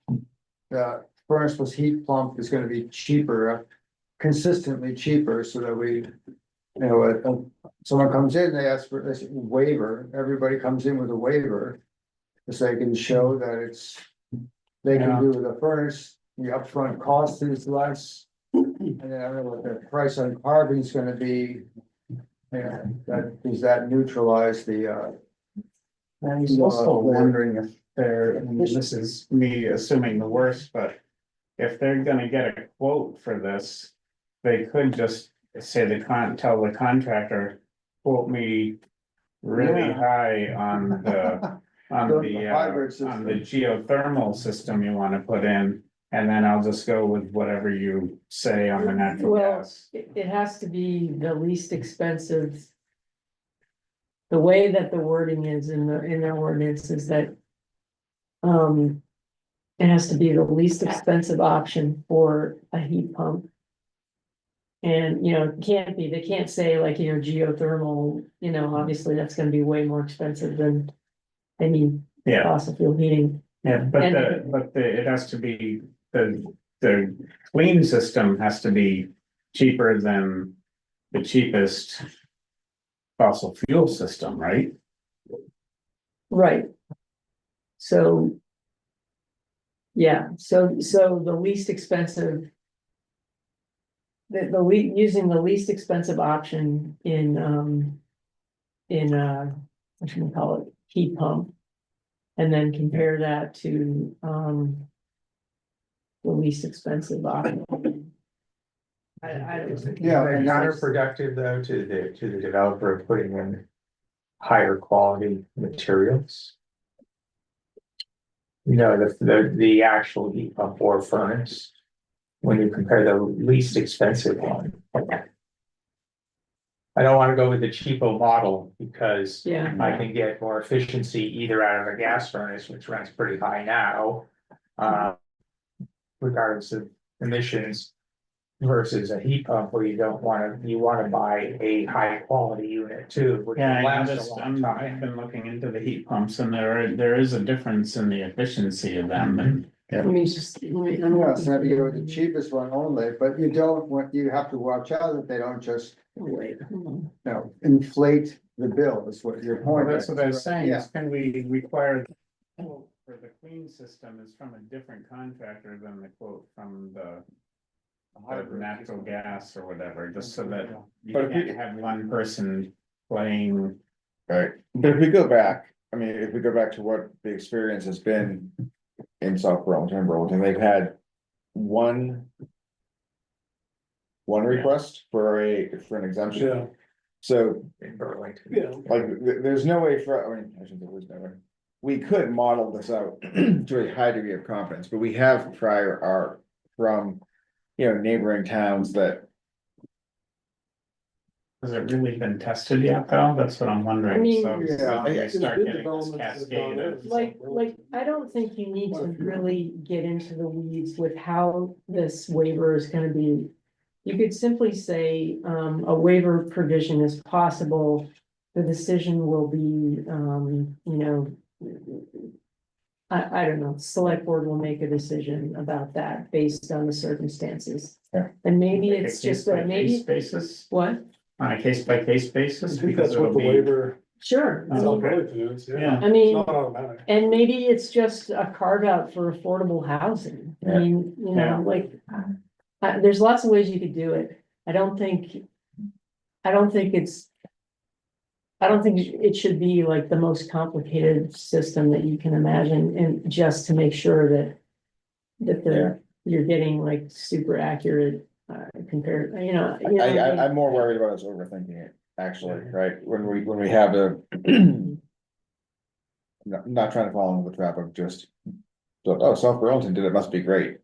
the furnace plus heat pump is gonna be cheaper, consistently cheaper, so that we. Someone comes in, they ask for this waiver, everybody comes in with a waiver. So they can show that they can do the furnace, the upfront cost is less. And then I don't know what the price on carbon is gonna be. Yeah, does that neutralize the, I was also wondering if this is me assuming the worst, but if they're gonna get a quote for this, they could just say tell the contractor, quote me really Yeah. high on the hybrid on the system. geothermal system you wanna put in, and then I'll just go with whatever you say on the natural Well, gas. it has to be the least expensive. The way that the wording is in their ordinance is that. It has to be the least expensive option for a heat pump. And, it can't be, they can't say like, geothermal, obviously that's gonna be way more expensive than any Yeah, fossil fuel heating. yeah, but And- it has to be, the clean system has to be cheaper than the cheapest fossil fuel system, right? Right. So. Yeah, so the least expensive. Using the least expensive option in, what should we call it, heat pump. And then compare that to, the least expensive option. I don't. Yeah, And and that's- counterproductive though to the developer putting in higher quality materials. The actual heat pump or furnace, when you compare the least expensive one. I don't wanna go with the cheapo model because Yeah, I can get more efficiency either out of a gas furnace, which runs pretty high now. Regardless of emissions. Versus a heat pump where you wanna buy a high quality unit too, which will Yeah, I last noticed, a long I've time. been looking into the heat pumps and there is a difference in the efficiency of them and Let me just, let me. I'm Yeah, so looking you go for with the the- cheapest one only, but you don't want, you have to watch out that they don't just, Oh, wait, hold on. you know, inflate the bill, is what your Well, point that's is. what I was saying, Yeah. is can we require? For the clean system is from a different contractor than the quote from the natural gas or whatever, just so that you But if we- can't have one person playing. Right, but if we go back, I mean, if we go back to what the experience has been in South Burlington, they've had one. One request for an exemption, Yeah, so In Burlington. yeah. like, there's no way for, I mean, I shouldn't say there's no way. We could model this out to a high degree of confidence, but we have prior art from, neighboring towns that. Has it really been tested yet, though? That's what I'm wondering. I mean- So Yeah. when we start Good getting this developments have cascade gone of. in. Like, I don't think you need to really get into the weeds with how this waiver is gonna be. You could simply say, a waiver provision is possible, the decision will be, I don't know, select board will make a decision about that based on the circumstances. Yeah. And maybe Like a it's just case-by-case maybe, Basis, what? on a case by case I basis, think because that's what it'll the be. waiver, Sure, I Oh, South mean, Burlington is, Yeah. yeah. I It's mean, not automatic. and maybe it's just a carve out for affordable housing. I Yeah. mean, Yeah. like, there's lots of ways you could do it. I don't think it should be like the most complicated system that you can imagine, and just to make sure that. You're getting like super accurate, compared, I'm more worried about us overthinking it, actually, right, when we have a. Not trying to fall into the trap of just, oh, South Burlington did it, must be great.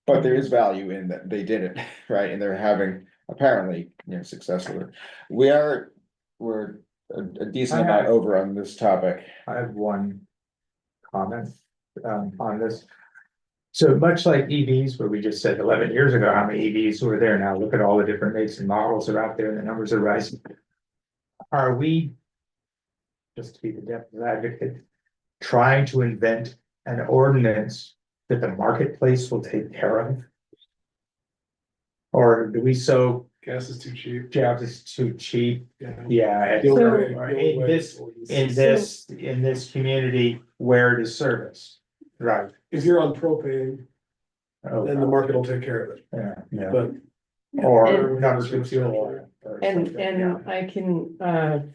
But there is value in that they did it, right, and they're having apparently, success with it. We're a decent amount over on this topic. I have one comment on this. So much like EVs, where we just said 11 years ago, how many EVs were there now? Look at all the different makes and models are out there and the numbers are rising. Are we, just to be the devil's advocate, trying to invent an ordinance that the marketplace will take care of? Or do we Gas is too cheap. jobs is too cheap? Yeah. Yeah. The only So- way- the only way is- In this community where it is serviced, right? If you're on propane, Oh, then the market will take care of it, Yeah, but. or And- numbers with fuel oil. or And, something, and yeah. I can,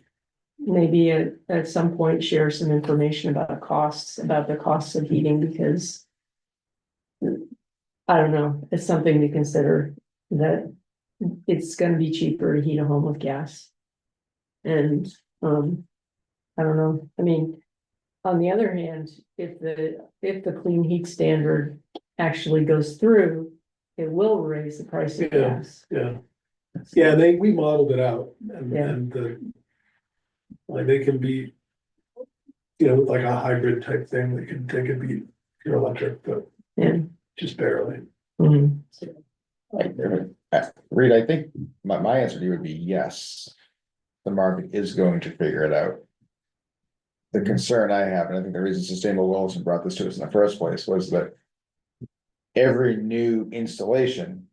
maybe at some point share some information about the costs of heating, because. I don't know, it's something to consider, that it's gonna be cheaper to heat a home with gas. And, I don't know, I mean, on the other hand, if the clean heat standard actually goes through, it will raise the price of Yeah. gas. Yeah. Yeah, we modeled it out and like they can be. With like a hybrid type thing, they could be pure electric, but Yeah. just barely. Mhm. Reed, I think my answer to you would be yes. The market is going to figure it out. The concern I have, and I think the reason Sustainable Williston brought this to us in the first place, was that. Every new installation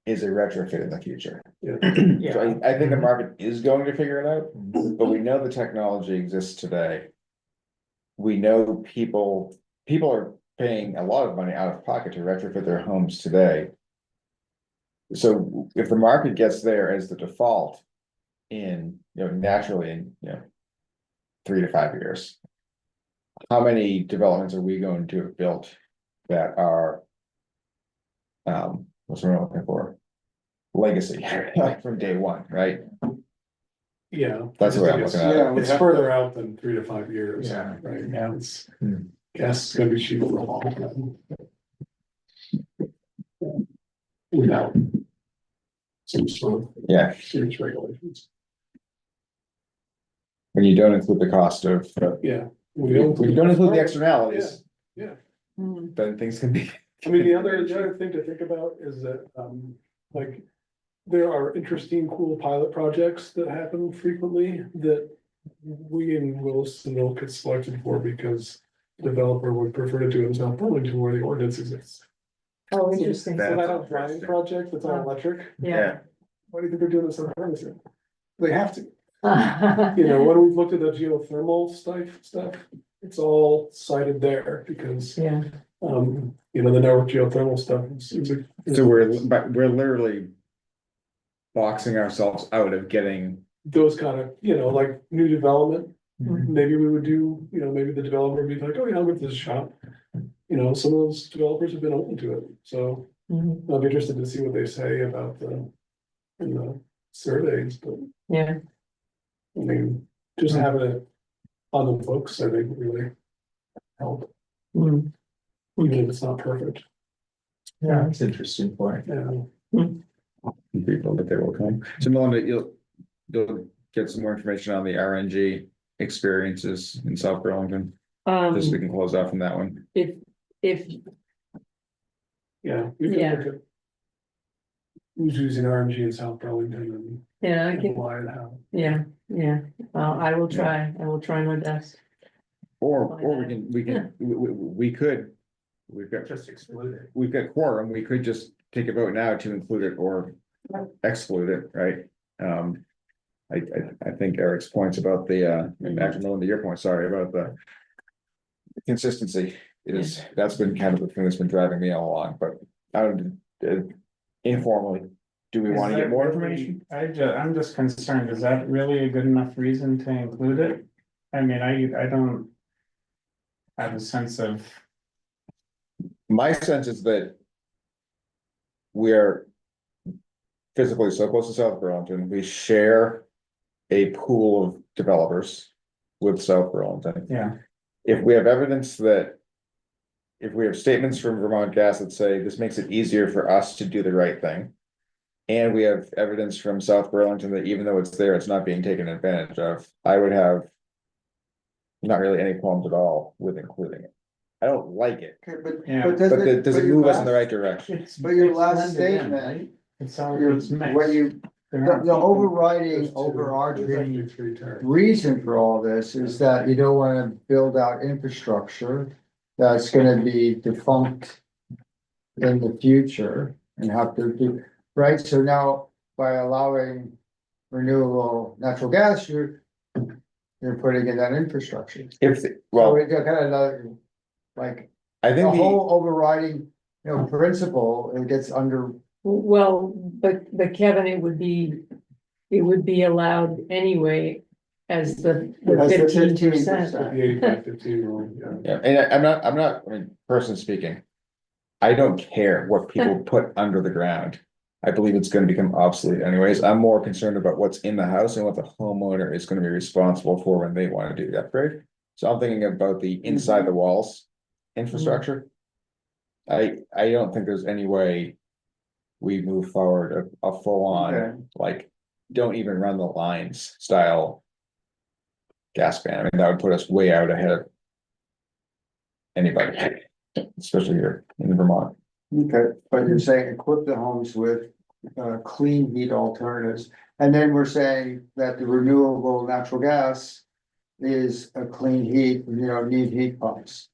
is a retrofit in the future. So I think the market is going to figure it out, but we know the technology exists today. We know people are paying a lot of money out of pocket to retrofit their homes today. So if the market gets there as the default in, naturally in, 3 to 5 years. How many developments are we going to have built that are? What's what I'm looking for? Legacy, like from day one, right? Yeah. That's the way I'm I just looking at think it. we It's have further out than 3 to 5 years. Yeah. Right, Yeah. it's, Hmm. gas is gonna be cheaper for a long time. Without. Some sort of Yeah, serious regulations, when you don't include the cost of, yeah. when you don't include the externalities, Mhm. then things can be. I mean, the other thing to think about is that, like, there are interesting, cool pilot projects that happen frequently that we in Williston get selected for because developer would prefer to do it in South Burlington where the ordinance exists. Oh, interesting. So That's that outlying interesting. project that's all electric, Yeah. why do you think they're doing this in South Burlington? They have to, you know, when we've looked at the geothermal stuff, it's all cited there because, Yeah, you know, the network geothermal stuff. So we're literally boxing ourselves out of getting, Those kind of, you know, like new development, Mhm. maybe we would do, you know, maybe the developer would be like, oh yeah, I'll give this a shot. You know, some of those developers have been open to it, so Mhm. I'll be interested to see what they say about in the surveys, but Yeah, I mean, just having it on the books, I think really help, Mm. even if it's not perfect, Yeah, that's interesting point. yeah. people that they will come. So Melinda, you'll get some more information on the RNG experiences in South Burlington, just so we can close off on that one. if, Yeah. We Yeah. can look at who's using RNG in South Burlington yeah, I and can, why and how. yeah, I will try my best. Or Find we can, we could, we've got Just exclude it. we've got quorum, we could just take a vote now to include it or exclude it, right? I think Eric's points about the, and actually Melinda, your point, sorry, about the consistency is, that's been kind of the thing that's been driving me all along, but I don't, informally, do we want to get more information? I'm just concerned, is that really a good enough reason to include it? I mean, I don't have a sense of, My sense is that we're physically so close to South Burlington, we share a pool of developers with South Burlington. yeah, If we have evidence that, if we have statements from Vermont Gas that say this makes it easier for us to do the right thing, and we have evidence from South Burlington that even though it's there, it's not being taken advantage of, I would have not really any qualms at all with including it. I don't like it, Okay, but, Yeah. but but does it your move us in the last- right direction? But your it's last blended in, statement, right? It's all, your, it's mixed. what you, They're the not the equal. overriding, There's actually overarching three terms. reason for all this is that you don't wanna build out infrastructure that's gonna be defunct in the future and have to do, right? So now by allowing renewable natural gas, you're putting in that infrastructure. If, So well, it kind of like I the think the, whole overriding, you know, principle, it gets under, Well, but Kevin, it would be allowed anyway as the As the 15%. 15%. The 85-15 rule, yeah. yeah, and I'm not, I mean, personally speaking, I don't care what people put under the ground. I believe it's gonna become obsolete anyways. I'm more concerned about what's in the house and what the homeowner is gonna be responsible for when they wanna do the upgrade. So I'm thinking about the inside the walls infrastructure. I don't think there's any way we move forward a full Okay. on, like, don't even run the lines style gas ban. I mean, that would put us way out ahead of anybody, especially here in Vermont. okay, but you're saying equip the homes with clean heat alternatives. And then we're saying that the renewable natural gas is a clean heat, you know, need heat pumps.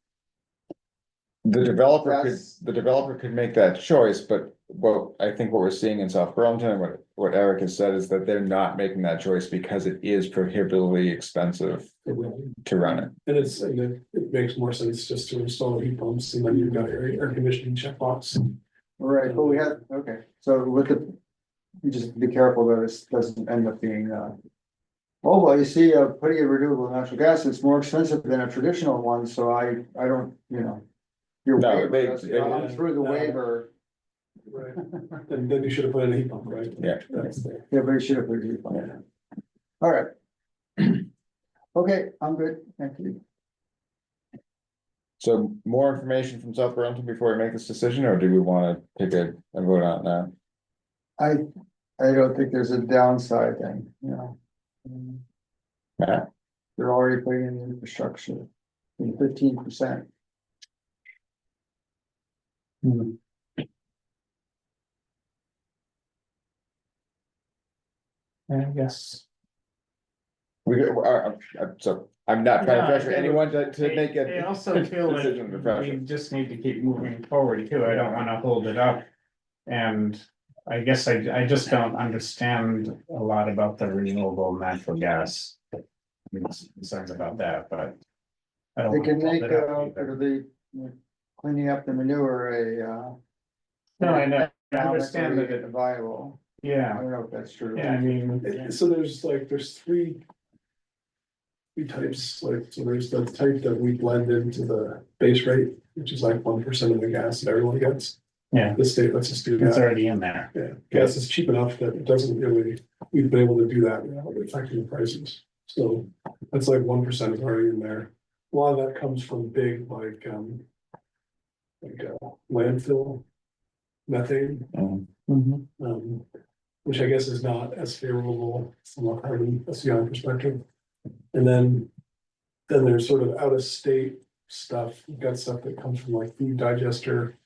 The That's- developer could make that choice, but I think what we're seeing in South Burlington and what Eric has said is that they're not making that choice because it is prohibitively expensive to run it. And it makes more sense just to install heat pumps and then you've got your air conditioning checkbox. Right, but we have, okay, so with the, you just be careful that this doesn't end up being, oh, well, you see, putting a renewable natural gas, it's more expensive than a traditional one, so I don't, you know. Your No, waiver, they- doesn't- they- I'm through the waiver, Right, then you should have put in a heat pump, right? Yeah. That's the, yeah, but you should have put a heat pump in. All right. Okay, I'm good, thank you. So more information from South Burlington before we make this decision, or do we wanna take a vote on it now? I don't think there's a downside thing, you know. Yeah. They're already putting in the infrastructure, in 15%. I guess. So I'm not trying to No, pressure I- anyone to make I a also feel that decision under pressure. we just need to keep moving forward too. I don't wanna hold it up. And I guess I just don't understand a lot about the renewable natural gas. I'm concerned about that, but. I don't They wanna can hold make, it up for either. the cleaning up the manure, No, I know, I understand that economically it, viable. I yeah, don't know if that's true. yeah, I mean, So there's three types, like, so there's the type that we blend into the base rate, which is like 1% of the gas that everyone gets. yeah, The state lets us do it's that. already in there. Yeah, gas is cheap enough that it doesn't really, we've been able to do that without affecting the prices. So that's like 1% is already in there. A lot of that comes from big landfill methane, which I guess is not as favorable from a carbon SCI perspective. And then there's sort of out of state stuff. You've got stuff that comes from like food digester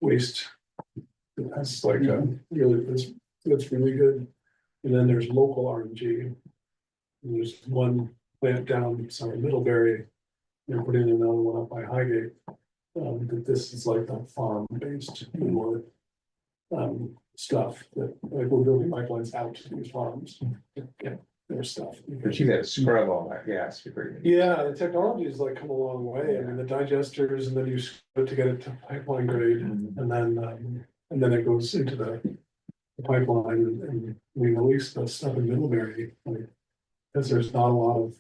waste. That's like really, that's really good. And then there's local RNG. And there's one plant down, sorry, Middlebury. They're putting another one up by Highgate. But this is like a farm based more stuff that like we're building pipelines out to these farms. Yeah, their stuff. But you gotta scrub all that gas. Yeah, the technology has like come a long way. I mean, the digesters and then you scrub it to get it to pipeline grade and then it goes into the pipeline and we release the stuff in Middlebury. Like, because there's not a lot of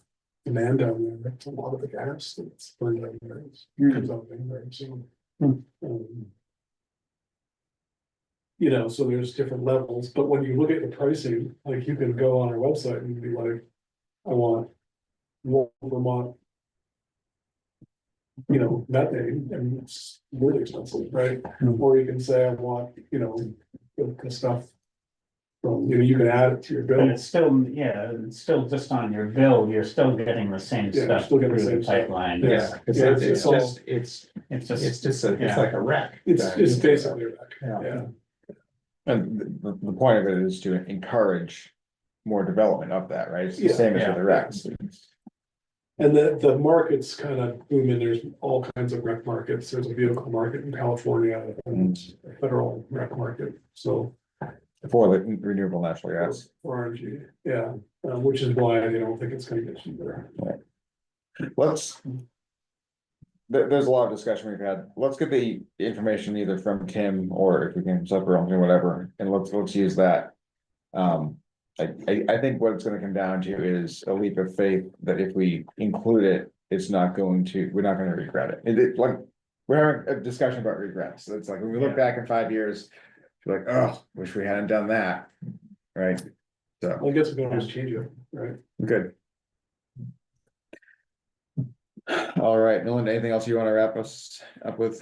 demand down there. It's a lot of the gas that's burned down there. It comes out very soon. You know, so there's different levels, but when you look at the pricing, like you can go on our website and be like, I want Vermont. You know, methane, and it's really expensive, right? Or you can say, I want, you know, the stuff. From, you know, you can add it to your But bill. it's still, yeah, it's still just on your bill, you're still getting the same Yeah, you're stuff still through getting the the same stuff. pipeline. Yeah. Yeah, it's Yeah, it's it's all- just, It's it's just, just a, it's yeah. like a wreck. It's basically a wreck, Yeah. yeah. And the point of it is to encourage more development of that, right? It's the Yeah. same as with Yeah. the wrecks. And the markets kind of booming, there's all kinds of rec markets, there's a vehicle market in California and a federal rec market, so. For the renewable natural gas. For RNG, yeah, which is why I don't think it's gonna get cheaper. Let's. There's a lot of discussion we've had. Let's get the information either from Tim or if we can separate or whatever, and let's use that. I think what it's gonna come down to is a leap of faith that if we include it, we're not gonna regret it. It's like, we're having a discussion about regrets. It's like, when we look Yeah. back in 5 years, you're like, oh, wish we hadn't done that. Right? So, I guess we can always change it, right? good. All right, Melinda, anything else you wanna wrap us up with?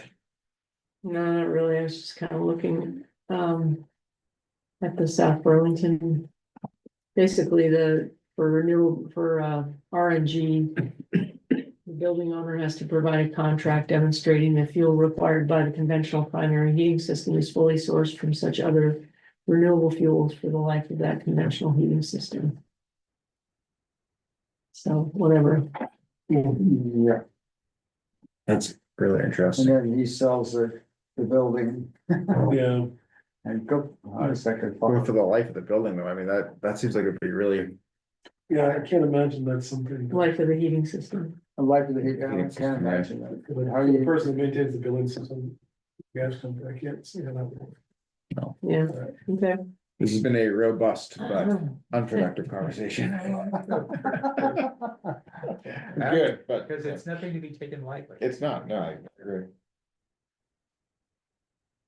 No, not really. I was just kind of looking, at the South Burlington. Basically, for RNG. The building owner has to provide a contract demonstrating the fuel required by the conventional primary heating system is fully sourced from such other renewable fuels for the life of that conventional heating system. So whatever. Yeah, That's really and interesting. then he sells the building Yeah, and go, how does that get? Well, for the life of the building though, I mean, that seems like it'd be really, yeah, I can't imagine that's something. Life of the heating system. I like the, I Heating can't system, right. imagine that. For How the you- person that maintains the billing system, gas company, I can't see how that works. Yeah, okay. this has been a robust but unproductive conversation. Good, but Because it's nothing to be taken lightly. it's not, no, I agree.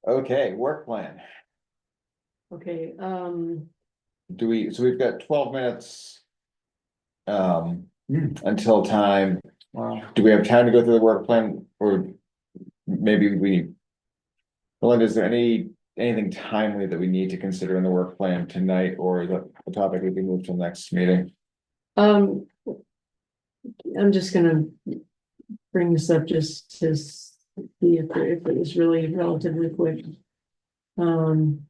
Okay, work plan. Okay, So we've got 12 minutes. Until time. Wow. Do we have time to go through the work plan or maybe Melinda, is there anything timely that we need to consider in the work plan tonight, or is that the topic we can move to the next meeting? I'm just gonna bring this up just to see if it was really relatively quick. I mean,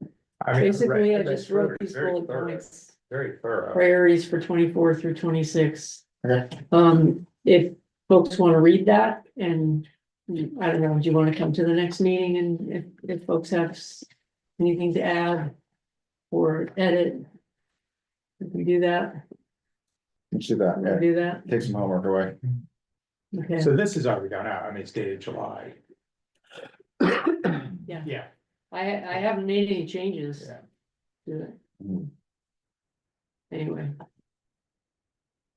Basically, I read just through it, wrote these very bullet thorough. points. very thorough. priorities for 24 through 26. Okay. If folks want to read that and I don't know, do you want to come to the next meeting and if folks have anything to add or edit? If we do that, Let's do that, we'll yeah, do that. take some homework away. Okay, So this has already gone out. I mean, it's dated July. yeah, Yeah. I haven't made any changes Yeah. to it. Mhm. Anyway,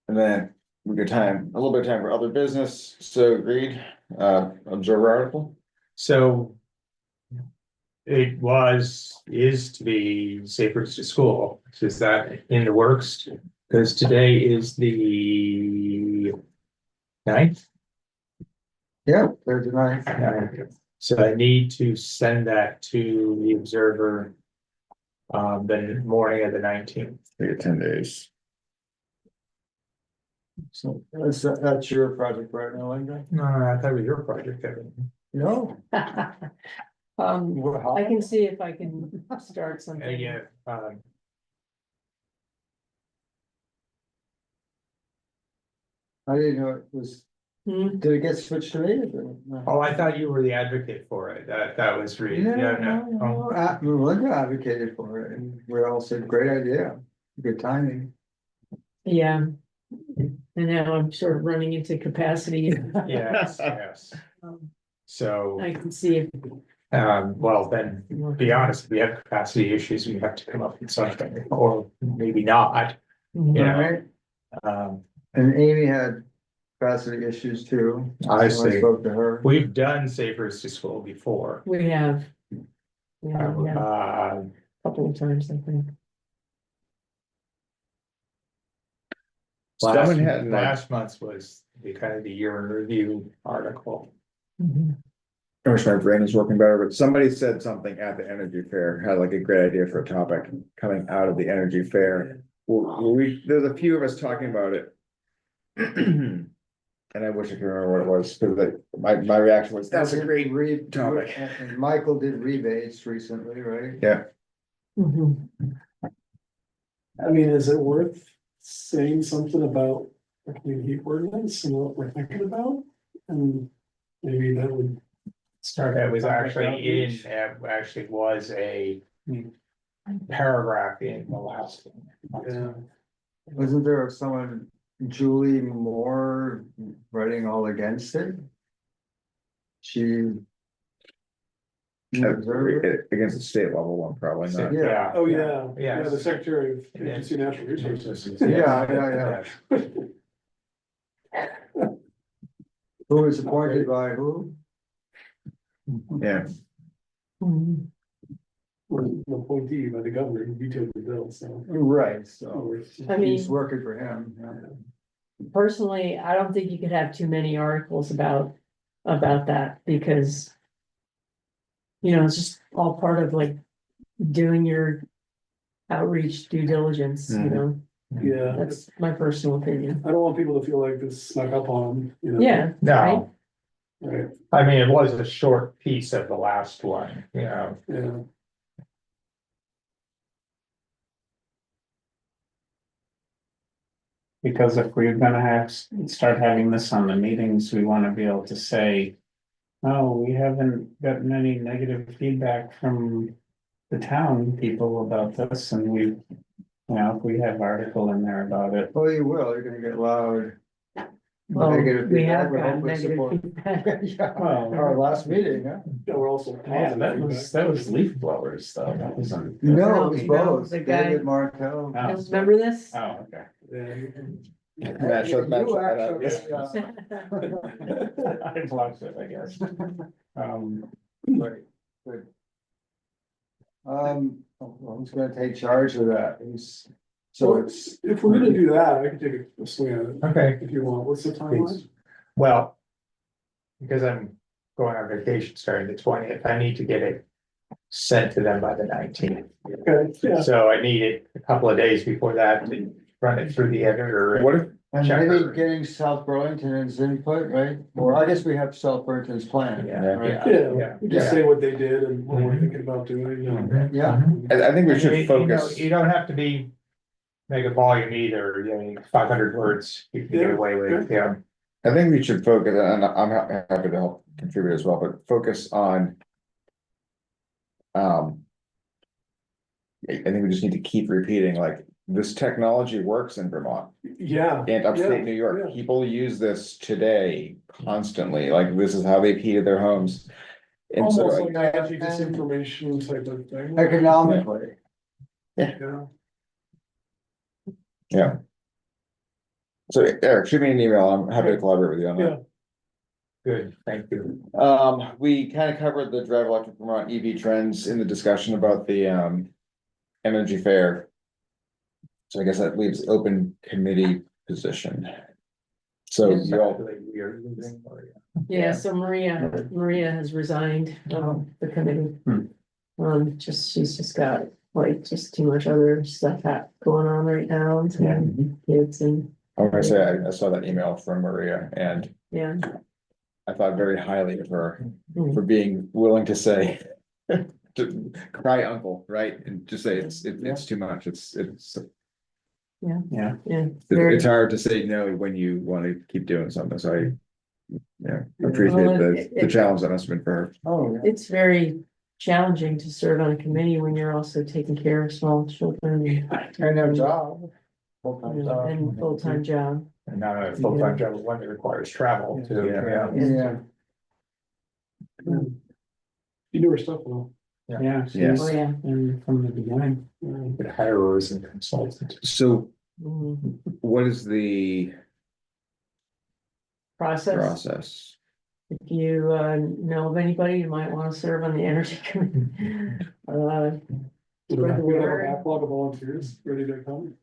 And then we got time, a little bit of time for other business, so agreed, observer article. So. It is to be safer to school. Is that in the works? Because today is the 9th. Yeah, there's a nice. So I need to send that to the Observer. The morning of the 19th. We got 10 days. So that's your project right now, Linda? No, I thought it was your project, Kevin. No. I can see if I can start something. Yeah, I didn't know it was, Hmm, did it get switched to me? oh, I thought you were the advocate for it. That was really, no. Linda advocated for it and we all said, great idea, good timing. yeah. And now I'm sort of running into capacity. Yes, yes. So, I can see if. well, then, be honest, if we have capacity issues, we have to come up with something, or maybe not, Mhm. you know. Right, and Amy had capacity issues too. I So see. spoke to her. We've done Savers to School before. We have. Yeah, a Uh, couple of times, I think. Someone had, last month's was the kind of the year in review article. I wish my brain was working better, but somebody said something at the energy fair, had like a great idea for a topic coming out of the energy fair. Well, there's a few of us talking about it. And I wish I could remember what it was, because my reaction was, that's a great topic. And Michael did rebates recently, right? Yeah, Mhm. I mean, is it worth saying something about the clean heat ordinance and what we're thinking about? And maybe that would. That was Topic outreach. actually was a paragraph in the last one. Yeah. Wasn't there someone, Julie Moore, writing all against it? She. against the state level one, probably not. Yeah. Oh, yeah, Yeah. yeah, the Secretary of Agency Natural Resources. Yeah. Who was appointed by who? Yeah, Mhm. Was an appointee by the governor who vetoed the bill, so. Right, so I mean- he's working for him. Yeah. Personally, I don't think you could have too many articles about that because. You know, it's just all part of like doing your outreach due diligence, you Mhm. know, Yeah, that's my personal opinion. I don't want people to feel like this snuck up on them, you know. Yeah, right? No, Right, I mean, it was a short piece of the last one, you know. yeah. Because if we're gonna start having this on the meetings, we wanna be able to say. Oh, we haven't gotten any negative feedback from the town people about this and we. If we have article in there about it. Oh, you will, you're gonna get loud. Well, negative we feedback, have but got hopefully negative support. feedback. Yeah, Well, our last meeting, huh? Yeah, we're also. Yeah, positive that was leaf blowers though, that wasn't. No, it was No, both, the guy- David Martell. Oh. Remember this? Oh, okay. feedback. Match up, match You that up, actually, I blocked it, I guess. Right, good. Who's gonna take charge of that? So it's, If we're gonna do that, I can take a swing at it Okay, if you want. What's the timeline? well. Because I'm going on vacation starting the 20th, I need to get it sent to them by the 19th. Okay, yeah. So I need it a couple of days before that to run it through the editor. what if, and Checker. maybe getting South Burlington's input, right? Or I guess we have South Burlington's plan. Yeah, right? Yeah, we just yeah. say what they did and what we're thinking about doing, you know. Yeah. I think we should You know, focus, you don't have to be mega volume either, 500 words you can get away with, yeah. I think we should focus, and I'm happy to help contribute as well, but focus on. I think we just need to keep repeating, like, this technology works in Vermont Yeah. and upstate New York. yeah. People use this today constantly, like, this is how they heated their homes. And so, Almost like anti disinformation type of thing. Economically, Yeah. yeah. So Eric, shoot me an email. I'm happy to collaborate with you on that. Good, thank you. We kind of covered the Drive Electric Vermont EV trends in the discussion about the energy fair. So I guess that leaves open committee position. So you all, We are losing, or, Yeah, so Maria has resigned, the committee. She's just got like just too much other stuff going on right now and kids and, I'm gonna say, I saw that email from Maria and yeah. I thought very highly of her Mm. for being willing to say. To cry uncle, right? And just say it's too much. It's Yeah, Yeah. it's hard to say no when you want to keep doing something. So I appreciate Well, the challenge that must have been for her. oh, yeah. it's very challenging to serve on a committee when you're also taking care of small children And their job. Full-time job. and full-time job. and not a full-time job, one that requires travel too, Yeah. yeah. Yeah, You do her stuff well. Yeah, Yes. Oh, yeah. and from the beginning. Could hire her as a consultant. So Mhm. what is the process? If you know of anybody who might want to serve on the energy committee. We Spread the have a word. backlog of volunteers ready to come.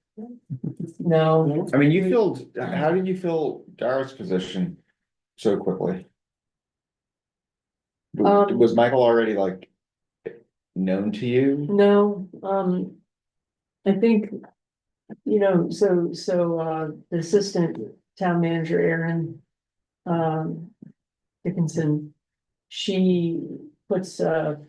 No, I mean, you filled, how did you fill Dara's position so quickly? Was Michael already like known to you? no, I think, the assistant town manager, Erin. Dickinson, she puts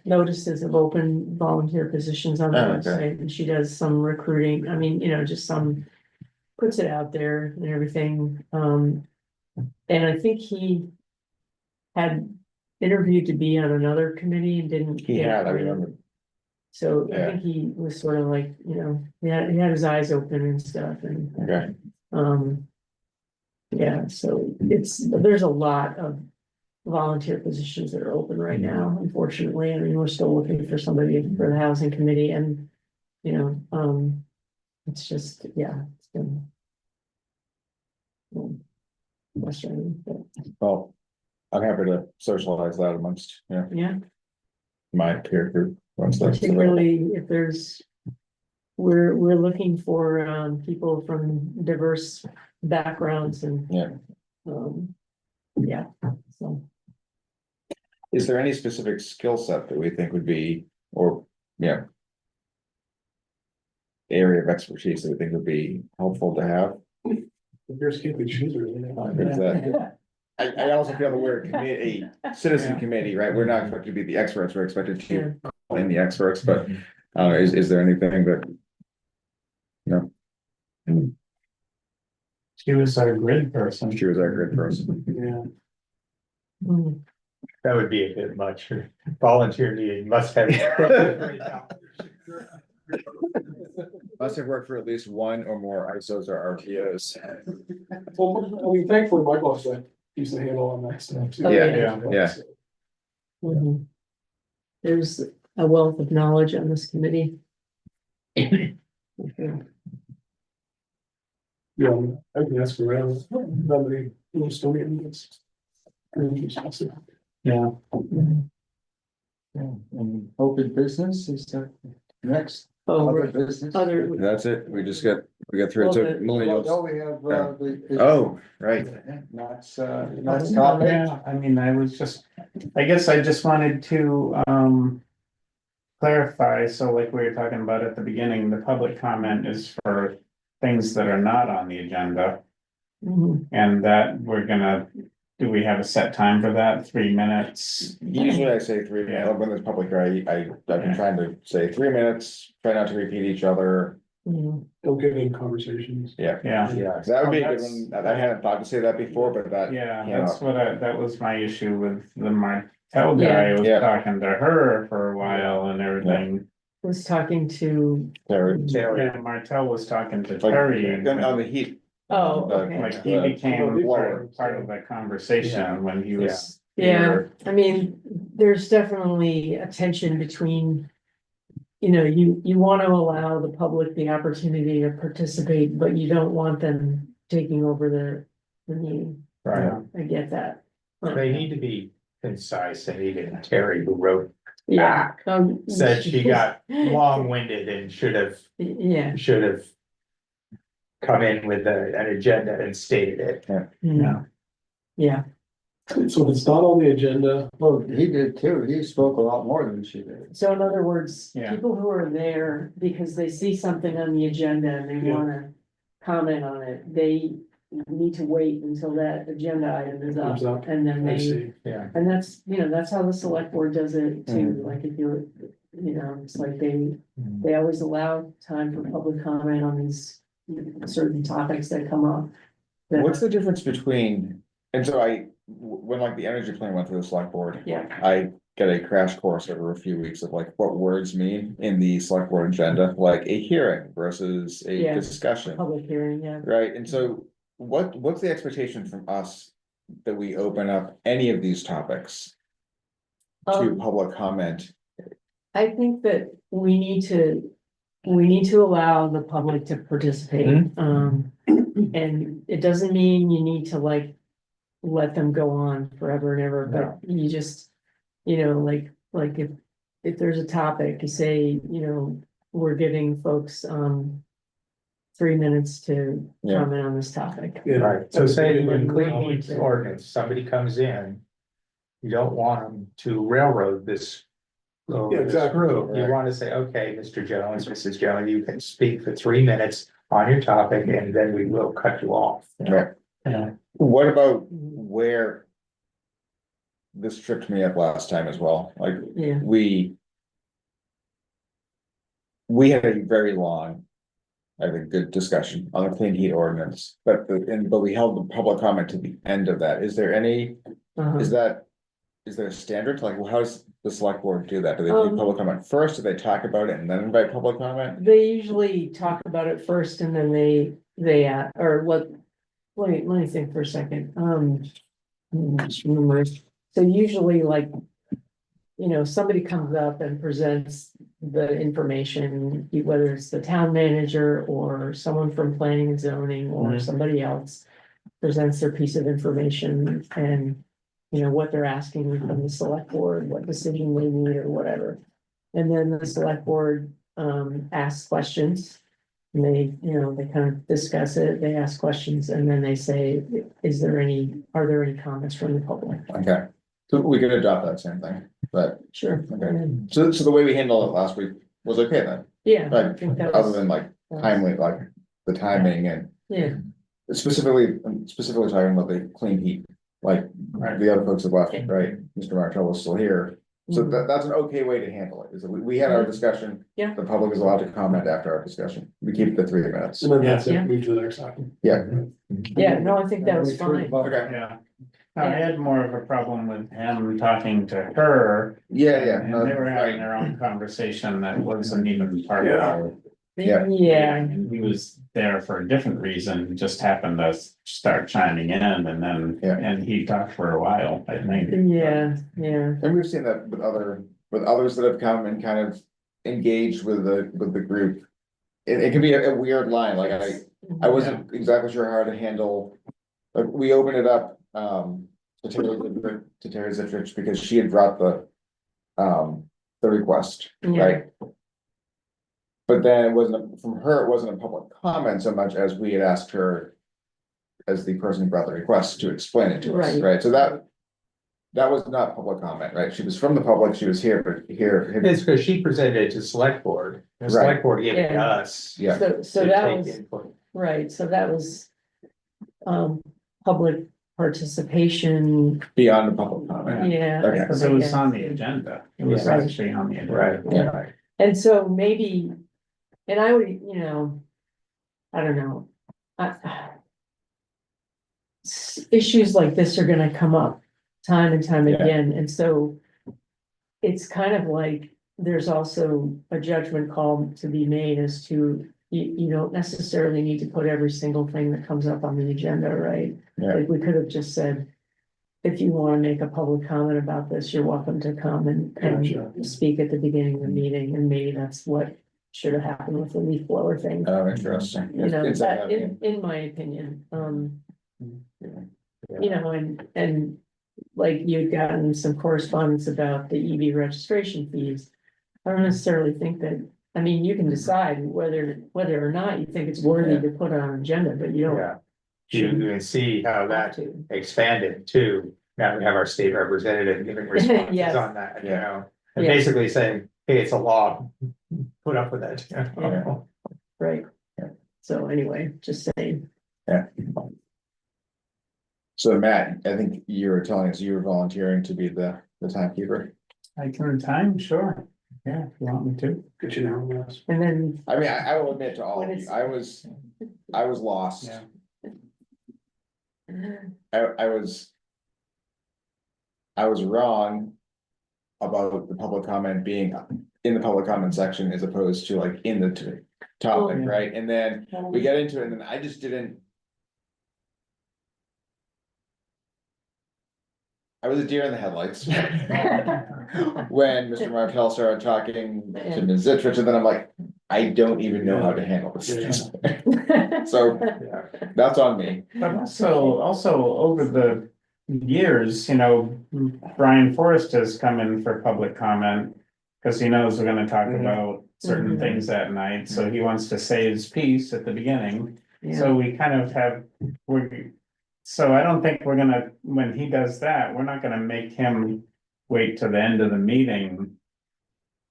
notices of open volunteer positions on the Oh, okay. website, and she does some recruiting, I mean, just some. Puts it out there and everything, and I think he had interviewed to be on another committee and didn't. He get had, I appointed. remember. So I Yeah. think he was sort of like, he had his eyes open and stuff and, Okay. yeah, so there's a lot of volunteer positions that are open right now, unfortunately. I mean, we're still looking for somebody for the housing committee and, it's just, yeah, it's been frustrating, but Well, I'm happy to socialize that amongst, yeah. my peer group. Once that's Particularly if we're looking for people from diverse backgrounds and. Yeah. Yeah, so. Is there any specific skill set that we think would be, or, area of expertise that we think would be helpful to have? Yours can't be choosers. Is that- I also feel that we're a citizen committee, right? We're not expected to be the experts, we're expected to call in the experts, but is there anything that? No, She was our grid person. she was our grid person. Yeah. Mm. That would be a bit much. Volunteer meeting must have. Must have worked for at least one or more ISOs or RTOs. Well, I mean, thankfully, my boss keeps the handle on that stuff too. Oh, Yeah, yeah. Mhm. There's a wealth of knowledge on this committee. Yeah, I can ask around, nobody, Williston. Yeah. and open business is that next, Oh, other right. business? Other, That's it, we got through it, so Well, Oh, millennials. we have, Oh, right, That's topic. Yeah, I mean, I guess I just wanted to, clarify, so like we were talking about at the beginning, the public comment is for things that are not on the agenda. mhm. And that do we have a set time for that? 3 minutes? usually I say 3 minutes, when there's public, I've been trying to say 3 minutes, try not to repeat each other. Don't get in conversations. Yeah. Yeah. Yeah. That would be a Oh, good that's- one. I hadn't thought to say that before, but that. Yeah, you that's know, what that was my issue with the Martell guy. Yeah. I was Yeah. talking to her for a while and everything. Was talking to, Terry. Yeah, Martell was talking to Like, Terry. on the heat. oh, the- okay. Like he became blower. part of the conversation when he was Yeah, here. I mean, there's definitely a tension between. You know, you want to allow the public the opportunity to participate, but you don't want them taking over the meeting. Right, I get that. they need to be concise, and even Terry, who wrote, Yeah. said she got long-winded and should have Yeah. come in with an agenda and stated it. Mm. Yeah, So if it's not on the agenda, Well, he did too. He spoke a lot more than she did. so in other words, Yeah. people who are there because they see something on the agenda and they Yeah. wanna comment on it, they need to wait until that agenda item is Comes up, up. and then I they. see. Yeah. And that's, that's how the select board does it too, Mm. like if you're, it's like they always allow time for public comment on these certain topics that come up. that- What's the difference between, and so when like the energy plan went through the select board. Yeah, I get a crash course over a few weeks of like what words mean in the select board agenda, like a hearing versus a Yeah. discussion. public hearing, yeah. Right, and so what's the expectation from us that we open up any of these topics to Um, public comment? I think that we need to allow the public to participate, and it doesn't mean you need to like. Let them go on forever and ever, but you just, like if there's a topic, you say, we're giving folks, 3 minutes to Yeah. comment on this topic. Yeah. Right, so say in Like, clean we heat to- ordinance, somebody comes in. You don't want them to railroad this. Yeah, exactly. Through, you wanna say, okay, Mr. Jones, Mrs. Jones, you can speak for 3 minutes on your topic, and then we will cut you off. Right. Yeah. What about where? This tripped me up last time as well, like Yeah, we had a very long. I think good discussion on the clean heat ordinance, but we held the public comment to the end of that. Is there any, uh-huh. is there a standard? Like, well, how does the select board do that? Do they do Um, public comment first? Do they talk about it and then invite public comment? They usually talk about it first and then or what, let me think for a second, just remember. So usually like, somebody comes up and presents the information, whether it's the town manager or someone from planning and zoning or Mhm. somebody else. Presents their piece of information and, what they're asking from the select board, what decision they need or whatever. And then the select board asks questions. And they kind of discuss it, they ask questions, and then they say, are there any comments from the public? Okay, so we could adopt that same thing, but, Sure. okay, so the way we handled it last week was okay then, Yeah, I like, think that other was, than like timely, like the timing and. yeah, Specifically talking about the clean heat, like the other folks have left, right? Mr. Martell was still here. So Mhm. that's an okay way to handle it, is that we had our discussion. Yeah. The public is allowed to comment after our discussion. We keep the 3 minutes. And then that's Yeah. it, move to the next item. Yeah. yeah, no, I think that was fine. Okay, Yeah. I had more of a problem with him talking to her. yeah. And no, they were having right. their own conversation that wasn't even part of Yeah. our. Yeah. Yeah, And he was there for a different reason, just happened to start chiming in and then, Yeah. and he talked for a while, I think. yeah. And we've seen that with others that have come and kind of engaged with the group. It can be a weird line, like I wasn't exactly sure how to handle, like, we opened it up, to Terry Zitrich because she had brought the request, Yeah. right? But then it wasn't, from her, it wasn't a public comment so much as we had asked her as the person who brought the request to explain it to us, Right. right? So that was not public comment, right? She was from the public, she was here, but here. It's because she presented it to select board, the Right. select board gave it to Yeah. us. Yeah. So to that take was, input. right, so that was, public participation, Beyond the public comment. yeah. Okay. Because it was on the agenda, it was Yeah. actually on the agenda. Right, Yeah. right. And so maybe, And I would, you know, I don't know. Issues like this are gonna come up time and time Yeah. again, and so. It's kind of like, there's also a judgment call to be made as to, you don't necessarily need to put every single thing that comes up on the agenda, right? Yeah. Like, we could have just said, if you wanna make a public comment about this, you're welcome to come and Gotcha. speak at the beginning of the meeting, and maybe that's what should have happened with the leaf blower thing. Oh, interesting. You know, It's that, in my opinion, you know, and like you'd gotten some correspondence about the EV registration fees. I don't necessarily think that, I mean, you can decide whether or not you think it's worthy to put on an agenda, but you don't Yeah. You can see how have that to. expanded too. Now we have our state representative giving responses Yes. on that, you Yeah. know, and Yeah. basically saying, hey, it's a law. Put up with it. you know. Right. Yeah. So anyway, just saying, Yeah. So Matt, I think you were telling us you were volunteering to be the timekeeper. I can time, sure, yeah, if you want me to. Get you now, yes. and then, I mean, I will admit to all When of you, it's- I was lost. Yeah. I was wrong about the public comment being in the public comment section as opposed to like in the topic, Oh. right? And then we get into it and then I just didn't. I was a deer in the headlights. When Mr. Martell started talking to Ms. Zitrich, and then I'm like, I don't even know how to handle this. So that's on me. But also over the years, you know, Brian Forrest has come in for public comment. Cause he knows we're gonna talk about certain Mhm. things that night, so he wants to say his piece at the beginning. yeah, So we kind of so I don't think we're gonna, when he does that, we're not gonna make him wait till the end of the meeting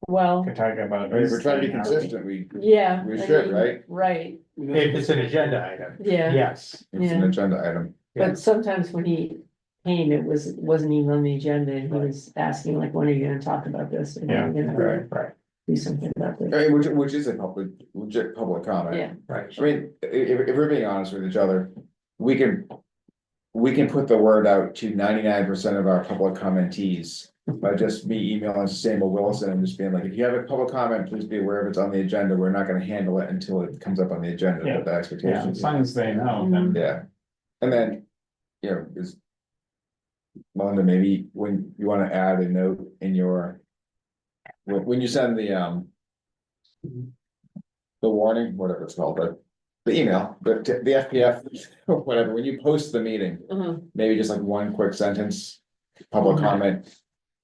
well, to talk about. I mean, if his we're trying to be thing, are we? consistent, we, yeah. We I should, mean, right? Right, If it's an agenda item, yeah. yes. it's an Yeah. agenda item. But sometimes when he came, wasn't even on the agenda, and he was asking like, when are you gonna talk about this? And Yeah, you know, Right, do something about I this, mean, which is a legit public comment. yeah, right. I mean, if we're being honest with each other, we can put the word out to 99% of our public commentees. By just me emailing Samuel Williston and just being like, if you have a public comment, please be aware if it's on the agenda, we're not gonna handle it until it comes up on the agenda, Yeah. but the Yeah, expectations. as long as they know, then. Yeah, and then, you know, is. Melinda, maybe when you wanna add a note in your. When you send the warning, whatever it's called, the email, the FPF, or whatever, when you post the meeting, uh-huh, maybe just like one quick sentence, public comment.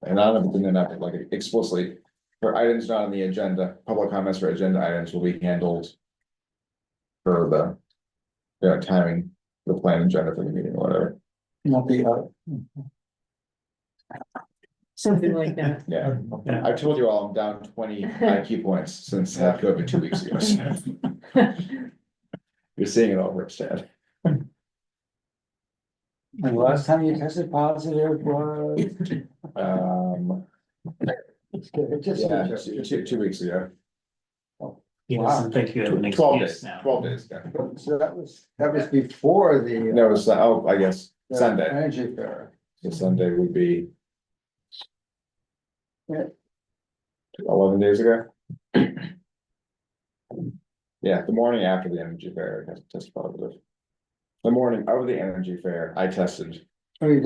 And I don't know if it's in there, like explicitly, for items not on the agenda, public comments for agenda items will be handled. For the, you know, timing, the plan agenda for the meeting or whatever, Won't be out. something like that. yeah. Yeah. I told you all I'm down 20 IQ points since I had COVID 2 weeks ago. So. You're seeing it all firsthand. And the last time you tested positive was? Just. Yeah, 2 weeks ago, He doesn't think you have an 12 excuse days, now. 12 days, yeah. So that was before the. No, it was, oh, I guess, the Sunday, Energy fair. the Sunday would be. Yeah. 11 days ago. Yeah, the morning after the energy fair, I tested positive. The morning of the energy fair, I tested Oh, you did?